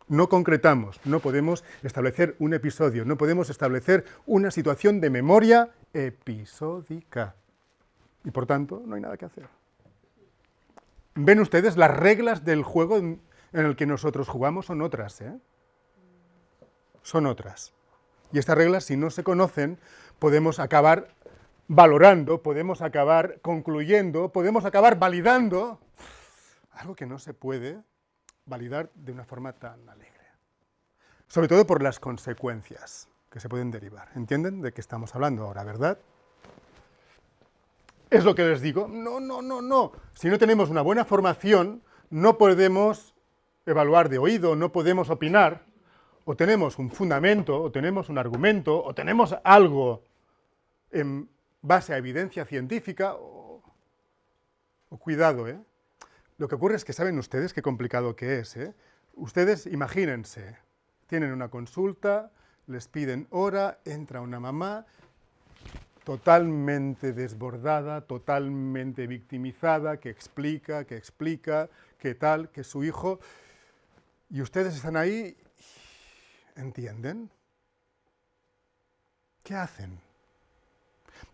No concretamos, no podemos establecer un episodio, no podemos establecer una situación de memoria episódica. Y por tanto, no hay nada que hacer. ¿Ven ustedes? Las reglas del juego en el que nosotros jugamos son otras, ¿eh? Son otras. Y estas reglas, si no se conocen, podemos acabar valorando, podemos acabar concluyendo, podemos acabar validando algo que no se puede validar de una forma tan alegre. Sobre todo por las consecuencias que se pueden derivar. ¿Entienden de qué estamos hablando ahora, verdad? Es lo que les digo. No. Si no tenemos una buena formación, no podemos evaluar de oído, no podemos opinar, o tenemos un fundamento, o tenemos un argumento, o tenemos algo en base a evidencia científica, o cuidado, ¿eh? Lo que ocurre es que saben ustedes qué complicado que es, ¿eh? Ustedes imagínense, tienen una consulta, les piden hora, entra una mamá, totalmente desbordada, totalmente victimizada, que explica, que tal, que su hijo... Y ustedes están ahí, ¿entienden? ¿Qué hacen?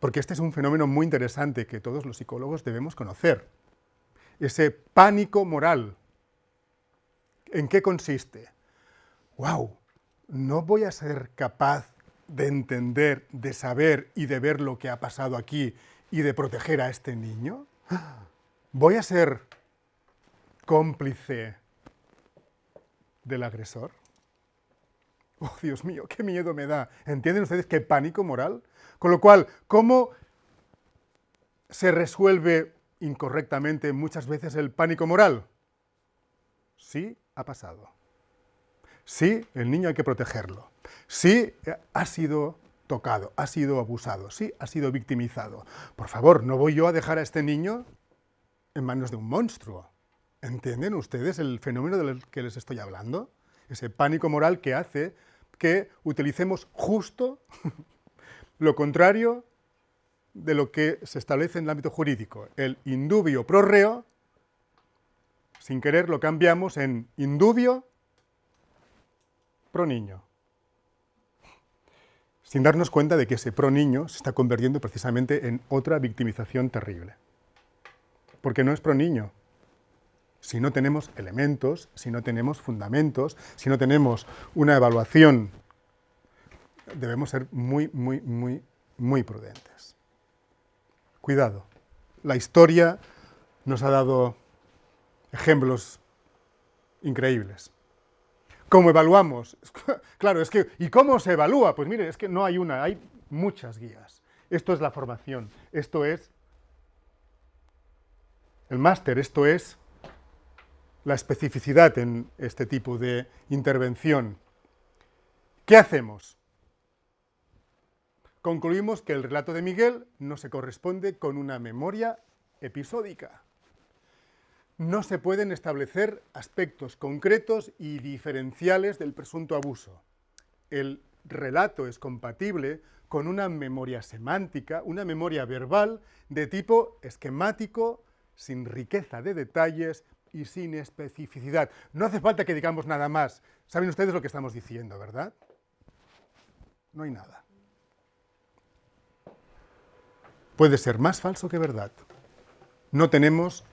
Porque este es un fenómeno muy interesante que todos los psicólogos debemos conocer. Ese pánico moral. ¿En qué consiste? ¡Wow! No voy a ser capaz de entender, de saber y de ver lo que ha pasado aquí y de proteger a este niño. ¿Voy a ser cómplice del agresor? ¡Oh, Dios mío, qué miedo me da! ¿Entienden ustedes qué pánico moral? Con lo cual, ¿cómo se resuelve incorrectamente muchas veces el pánico moral? Sí, ha pasado. Sí, el niño hay que protegerlo. Sí, ha sido tocado, ha sido abusado, sí, ha sido victimizado. Por favor, no voy yo a dejar a este niño en manos de un monstruo. ¿Entienden ustedes el fenómeno del que les estoy hablando? Ese pánico moral que hace que utilicemos justo lo contrario de lo que se establece en el ámbito jurídico. El indubio pro reo, sin querer lo cambiamos en indubio pro niño. sin darnos cuenta de que ese pro niño se está convirtiendo precisamente en otra victimización terrible. Porque no es pro niño. Si no tenemos elementos, si no tenemos fundamentos, si no tenemos una evaluación, debemos ser muy, muy, muy, muy prudentes. Cuidado. La historia nos ha dado ejemplos increíbles. ¿Cómo evaluamos? Claro, es que, ¿y cómo se evalúa? Pues mire, es que no hay una, hay muchas guías. Esto es la formación, esto es el máster, esto es la especificidad en este tipo de intervención. ¿Qué hacemos? Concluimos que el relato de Miguel no se corresponde con una memoria episódica. No se pueden establecer aspectos concretos y diferenciales del presunto abuso. El relato es compatible con una memoria semántica, una memoria verbal de tipo esquemático, sin riqueza de detalles y sin especificidad. No hace falta que digamos nada más. Saben ustedes lo que estamos diciendo, ¿verdad? No hay nada. Puede ser más falso que verdad. No tenemos,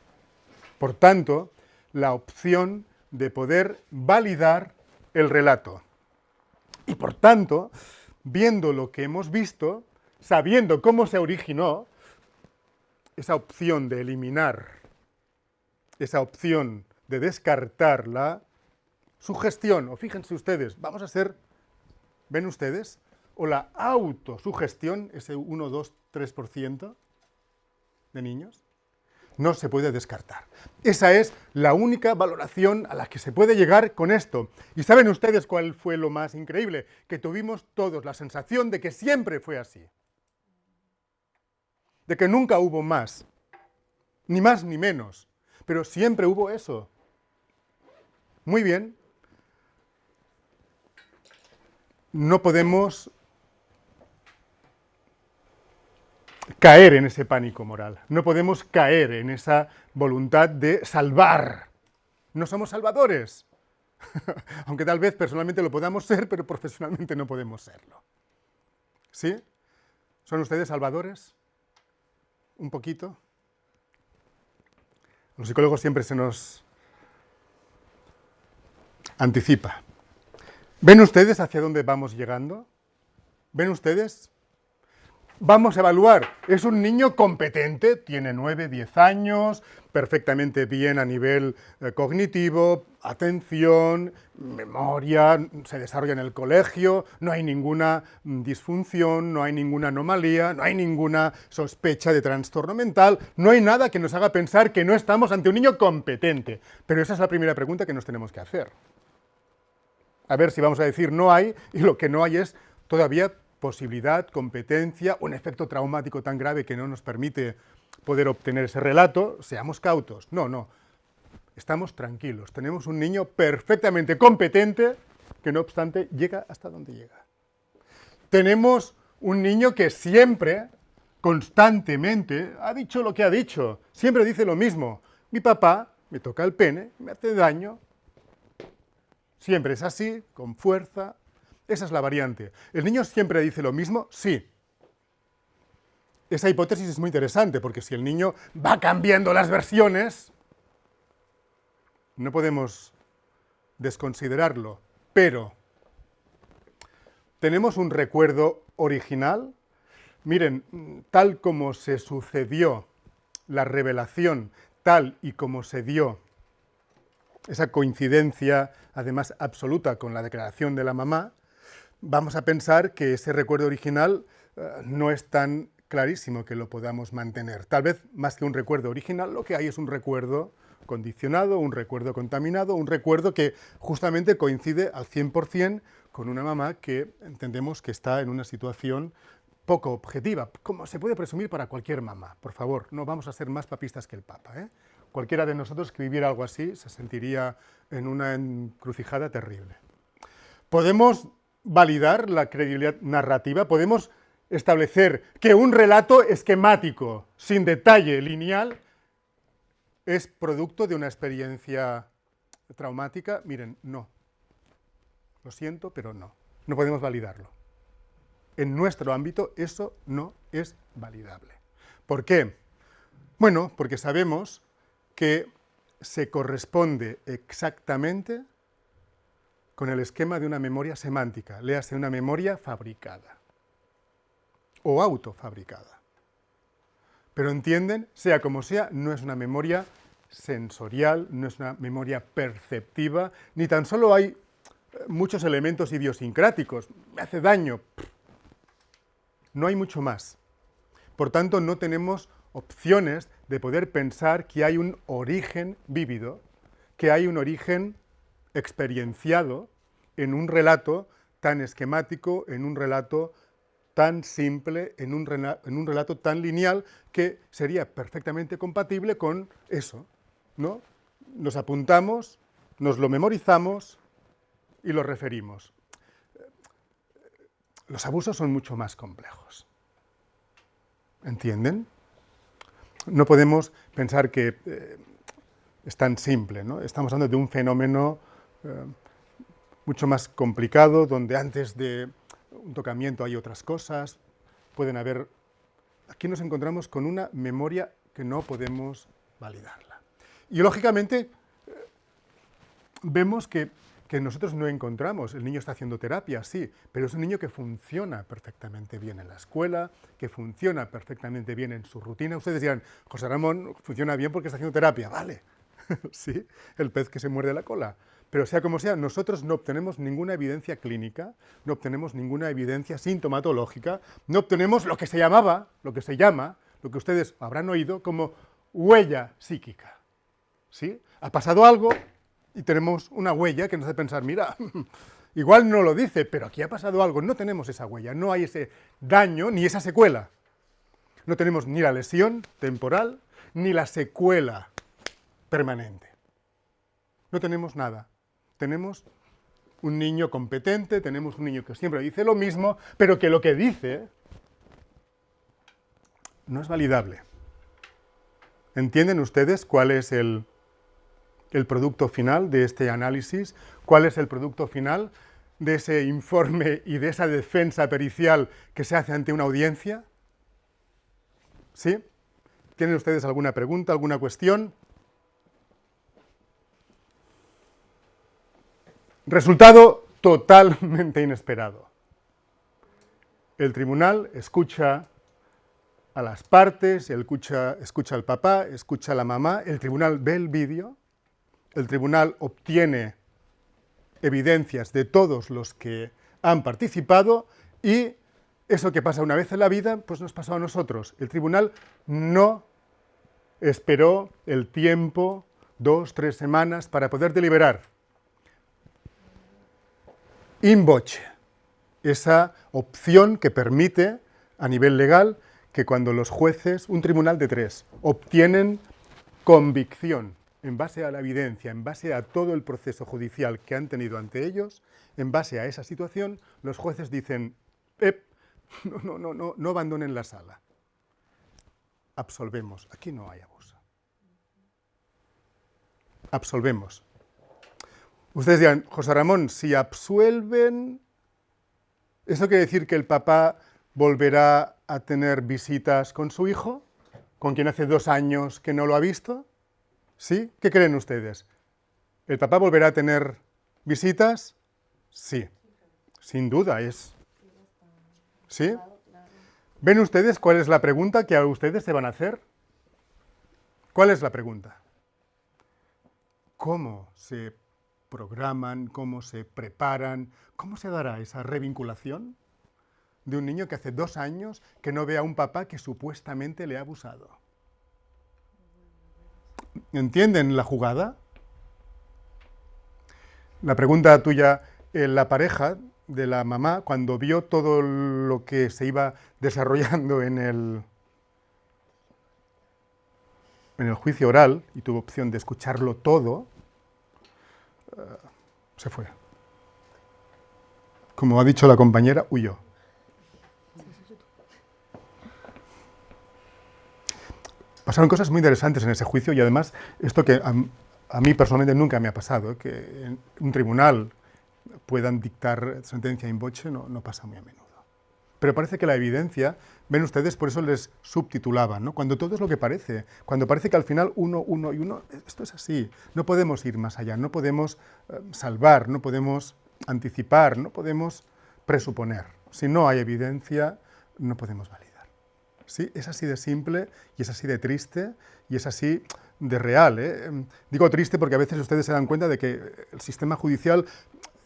por tanto, la opción de poder validar el relato. Y por tanto, viendo lo que hemos visto, sabiendo cómo se originó, esa opción de eliminar, esa opción de descartar la sugestión, o fíjense ustedes, vamos a hacer, ¿ven ustedes? O la autosugestión, ese 1, 2, 3% de niños, no se puede descartar. Esa es la única valoración a la que se puede llegar con esto. ¿Y saben ustedes cuál fue lo más increíble? Que tuvimos todos la sensación de que siempre fue así. De que nunca hubo más, ni más ni menos, pero siempre hubo eso. Muy bien. No podemos caer en ese pánico moral, no podemos caer en esa voluntad de salvar. No somos salvadores, aunque tal vez personalmente lo podamos ser, pero profesionalmente no podemos serlo. ¿Sí? ¿Son ustedes salvadores? ¿Un poquito? A los psicólogos siempre se nos anticipa. ¿Ven ustedes hacia dónde vamos llegando? ¿Ven ustedes? Vamos a evaluar, es un niño competente, tiene 9, 10 años, perfectamente bien a nivel cognitivo, atención, memoria, se desarrolla en el colegio, no hay ninguna disfunción, no hay ninguna anomalía, no hay ninguna sospecha de trastorno mental, no hay nada que nos haga pensar que no estamos ante un niño competente. Pero esa es la primera pregunta que nos tenemos que hacer. A ver si vamos a decir no hay, y lo que no hay es todavía posibilidad, competencia, un efecto traumático tan grave que no nos permite poder obtener ese relato, seamos cautos. No, no, estamos tranquilos. Tenemos un niño perfectamente competente que no obstante llega hasta donde llega. Tenemos un niño que siempre, constantemente, ha dicho lo que ha dicho. Siempre dice lo mismo. Mi papá me toca el pene, me hace daño. Siempre es así, con fuerza. Esa es la variante. ¿El niño siempre dice lo mismo? Sí. Esa hipótesis es muy interesante, porque si el niño va cambiando las versiones, no podemos desconsiderarlo. Pero, ¿tenemos un recuerdo original? Miren, tal como se sucedió la revelación, tal y como se dio esa coincidencia, además absoluta, con la declaración de la mamá, vamos a pensar que ese recuerdo original no es tan clarísimo que lo podamos mantener. Tal vez, más que un recuerdo original, lo que hay es un recuerdo condicionado, un recuerdo contaminado, un recuerdo que justamente coincide al 100% con una mamá que entendemos que está en una situación poco objetiva, como se puede presumir para cualquier mamá. Por favor, no vamos a ser más papistas que el Papa, ¿eh? Cualquiera de nosotros que viviera algo así se sentiría en una encrucijada terrible. Podemos validar la credibilidad narrativa, podemos establecer que un relato esquemático, sin detalle lineal, es producto de una experiencia traumática. Miren, no. Lo siento, pero no. No podemos validarlo. en nuestro ámbito, eso no es validable. ¿Por qué? Bueno, porque sabemos que se corresponde exactamente con el esquema de una memoria semántica, léase una memoria fabricada o autofabricada. Pero entienden, sea como sea, no es una memoria sensorial, no es una memoria perceptiva, ni tan solo hay muchos elementos idiosincráticos, me hace daño. No hay mucho más. Por tanto, no tenemos opciones de poder pensar que hay un origen vívido, que hay un origen experienciado en un relato tan esquemático, en un relato tan simple, en un relato tan lineal, que sería perfectamente compatible con eso, ¿no? Nos apuntamos, nos lo memorizamos y lo referimos. Los abusos son mucho más complejos. ¿Entienden? No podemos pensar que es tan simple, ¿no? Estamos hablando de un fenómeno mucho más complicado, donde antes de un tocamiento hay otras cosas, pueden haber... Aquí nos encontramos con una memoria que no podemos validarla. Y lógicamente vemos que nosotros no encontramos, el niño está haciendo terapia, sí, pero es un niño que funciona perfectamente bien en la escuela, que funciona perfectamente bien en su rutina. Ustedes dirán, José Ramón funciona bien porque está haciendo terapia, vale, sí, el pez que se muerde la cola. Pero sea como sea, nosotros no obtenemos ninguna evidencia clínica, no obtenemos ninguna evidencia sintomatológica, no obtenemos lo que se llama, lo que ustedes habrán oído como huella psíquica, ¿sí? Ha pasado algo y tenemos una huella que nos hace pensar, mira, igual no lo dice, pero aquí ha pasado algo, no tenemos esa huella, no hay ese daño ni esa secuela. No tenemos ni la lesión temporal ni la secuela permanente. No tenemos nada. Tenemos un niño competente, tenemos un niño que siempre dice lo mismo, pero que lo que dice no es validable. ¿Entienden ustedes cuál es el producto final de este análisis? ¿Cuál es el producto final de ese informe y de esa defensa pericial que se hace ante una audiencia? ¿Sí? ¿Tienen ustedes alguna pregunta, alguna cuestión? Resultado totalmente inesperado. El tribunal escucha a las partes, escucha al papá, escucha a la mamá, el tribunal ve el vídeo, el tribunal obtiene evidencias de todos los que han participado y eso que pasa una vez en la vida, pues nos pasó a nosotros. El tribunal no esperó el tiempo, 2, 3 semanas, para poder deliberar. In voce, esa opción que permite, a nivel legal, que cuando los jueces, un tribunal de 3, obtienen convicción en base a la evidencia, en base a todo el proceso judicial que han tenido ante ellos, en base a esa situación, los jueces dicen, no abandonen la sala. Absolvemos. Aquí no hay abuso. Absolvemos. Ustedes dirán, José Ramón, si absuelven, ¿eso quiere decir que el papá volverá a tener visitas con su hijo? ¿Con quien hace 2 años que no lo ha visto? ¿Sí? ¿Qué creen ustedes? ¿El papá volverá a tener visitas? Sí, sin duda es. ¿Sí? ¿Ven ustedes cuál es la pregunta que a ustedes se van a hacer? ¿Cuál es la pregunta? ¿Cómo se programan, cómo se preparan, cómo se dará esa revinculación de un niño que hace 2 años que no ve a un papá que supuestamente le ha abusado? ¿Entienden la jugada? La pregunta tuya, la pareja de la mamá, cuando vio todo lo que se iba desarrollando en el juicio oral y tuvo opción de escucharlo todo, se fue. Como ha dicho la compañera, huyó. Pasaron cosas muy interesantes en ese juicio y además esto que a mí personalmente nunca me ha pasado, que en un tribunal puedan dictar sentencia in voce, no pasa muy a menudo. Pero parece que la evidencia, ven ustedes, por eso les subtitulaban, ¿no? Cuando todo es lo que parece, cuando parece que al final uno y uno, esto es así, no podemos ir más allá, no podemos salvar, no podemos anticipar, no podemos presuponer. Si no hay evidencia, no podemos validar. ¿Sí? Es así de simple y es así de triste y es así de real, ¿eh? Digo triste porque a veces ustedes se dan cuenta de que el sistema judicial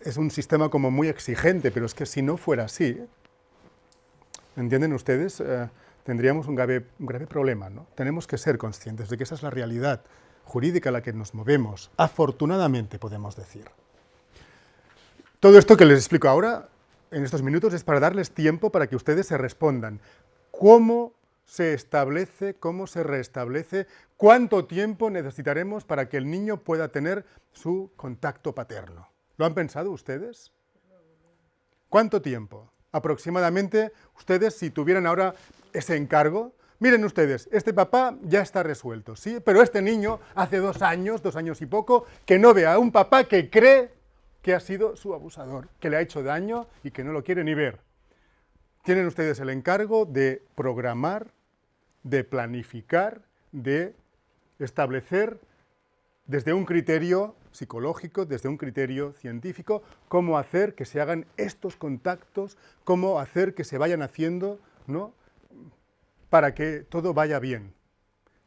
es un sistema como muy exigente, pero es que si no fuera así, ¿entienden ustedes? Tendríamos un grave problema, ¿no? Tenemos que ser conscientes de que esa es la realidad jurídica a la que nos movemos, afortunadamente podemos decir. Todo esto que les explico ahora, en estos minutos, es para darles tiempo para que ustedes se respondan. ¿Cómo se establece, cómo se restablece, cuánto tiempo necesitaremos para que el niño pueda tener su contacto paterno? ¿Lo han pensado ustedes? ¿Cuánto tiempo? Aproximadamente, ustedes, si tuvieran ahora ese encargo, miren ustedes, este papá ya está resuelto, ¿sí? Pero este niño, hace 2 años y poco, que no ve a un papá que cree que ha sido su abusador, que le ha hecho daño y que no lo quiere ni ver. Tienen ustedes el encargo de programar, de planificar, de establecer desde un criterio psicológico, desde un criterio científico, cómo hacer que se hagan estos contactos, cómo hacer que se vayan haciendo, ¿no?, para que todo vaya bien.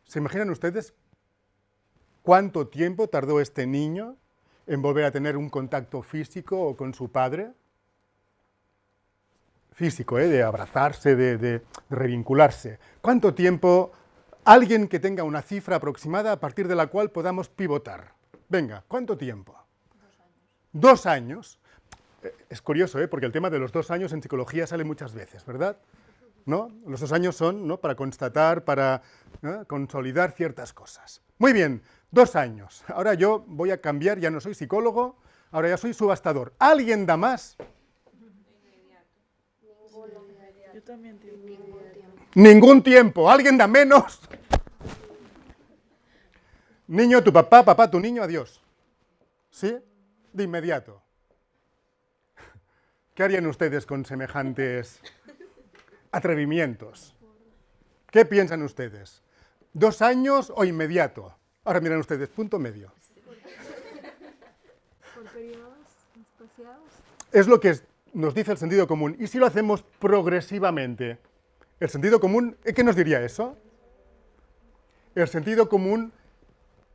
¿Se imaginan ustedes cuánto tiempo tardó este niño en volver a tener un contacto físico o con su padre? Físico, de abrazarse, de revincularse. ¿Cuánto tiempo? Alguien que tenga una cifra aproximada a partir de la cual podamos pivotar. Venga, ¿cuánto tiempo? 2 años. Es curioso, porque el tema de los 2 años en psicología sale muchas veces, ¿verdad? ¿No? Los 2 años son, ¿no?, para constatar, para consolidar ciertas cosas. Muy bien, 2 años. Ahora yo voy a cambiar, ya no soy psicólogo, ahora ya soy subastador. ¿Alguien da más? Yo también tengo Ningún tiempo. ¿Alguien da menos? Niño, tu papá, papá, tu niño, adiós. ¿Sí? De inmediato. ¿Qué harían ustedes con semejantes atrevimientos? ¿Qué piensan ustedes? ¿2 años o inmediato? Ahora miren ustedes, punto medio. por periodos espaciados. Es lo que nos dice el sentido común. ¿Y si lo hacemos progresivamente? ¿El sentido común, qué nos diría eso? El sentido común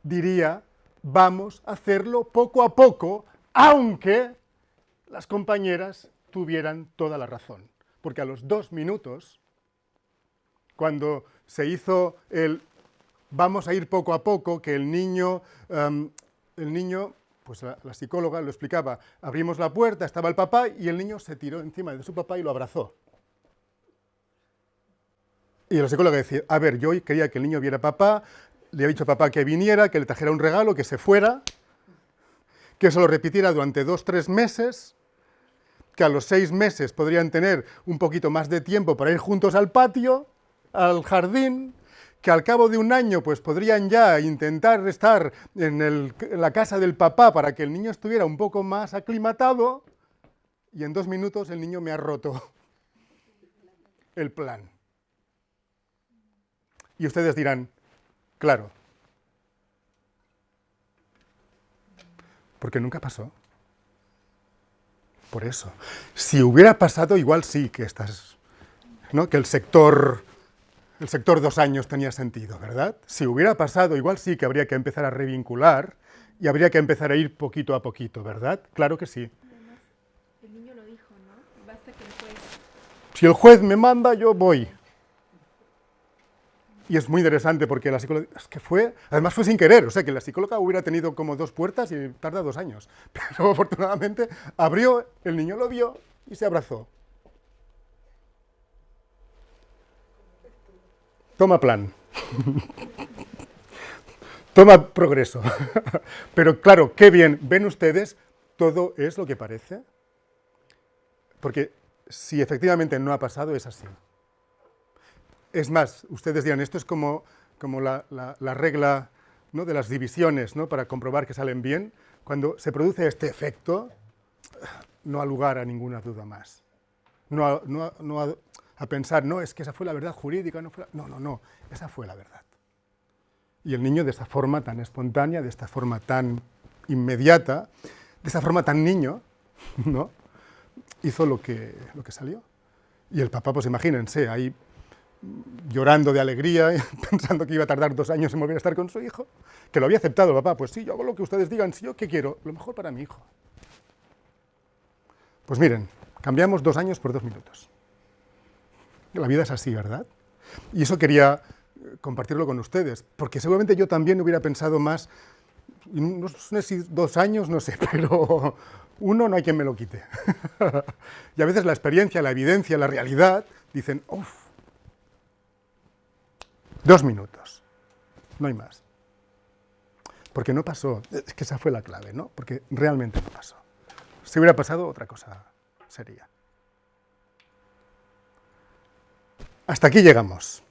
diría, vamos a hacerlo poco a poco, aunque las compañeras tuvieran toda la razón. Porque a los 2 minutos, cuando se hizo el vamos a ir poco a poco, que el niño, pues la psicóloga lo explicaba, abrimos la puerta, estaba el papá y el niño se tiró encima de su papá y lo abrazó. Y la psicóloga decía, a ver, yo quería que el niño viera a papá, le había dicho a papá que viniera, que le trajera un regalo, que se fuera, que se lo repitiera durante 2-3 meses, que a los 6 meses podrían tener un poquito más de tiempo para ir juntos al patio, al jardín, que al cabo de 1 año pues podrían ya intentar estar en la casa del papá para que el niño estuviera un poco más aclimatado, y en 2 minutos el niño me ha roto el plan. Y ustedes dirán, claro, porque nunca pasó. Por eso, si hubiera pasado, igual sí que ¿no?, que el sector 2 años tenía sentido, ¿verdad? Si hubiera pasado, igual sí que habría que empezar a revincular y habría que empezar a ir poquito a poquito, ¿verdad? Claro que sí. Además, el niño lo dijo, ¿no? Basta que el juez... Si el juez me manda, yo voy. Y es muy interesante porque la psicóloga, es que además fue sin querer, o sea que la psicóloga hubiera tenido como 2 puertas y tarda 2 años. Pero afortunadamente abrió, el niño lo vio y se abrazó. Toma plan. Toma progreso. Pero claro, qué bien, ¿ven ustedes? Todo es lo que parece. Porque si efectivamente no ha pasado, es así. Es más, ustedes dirán, esto es como la regla, ¿no?, de las divisiones, ¿no?, para comprobar que salen bien. Cuando se produce este efecto, no ha lugar a ninguna duda más. no a pensar, no, es que esa fue la verdad jurídica, no, esa fue la verdad. Y el niño de esta forma tan espontánea, de esta forma tan inmediata, de esta forma tan niño, ¿no?, hizo lo que salió. Y el papá, pues imagínense, ahí llorando de alegría, pensando que iba a tardar 2 años en volver a estar con su hijo, que lo había aceptado el papá, pues sí, yo hago lo que ustedes digan, si yo qué quiero, lo mejor para mi hijo. Pues miren, cambiamos 2 años por 2 minutos. La vida es así, ¿verdad? Y eso quería compartirlo con ustedes, porque seguramente yo también hubiera pensado más, no sé si 2 años, no sé, pero 1 no hay quien me lo quite. Y a veces la experiencia, la evidencia, la realidad, dicen, uff, 2 minutos, no hay más. Porque no pasó, es que esa fue la clave, ¿no? Porque realmente no pasó. Si hubiera pasado, otra cosa sería. Hasta aquí llegamos.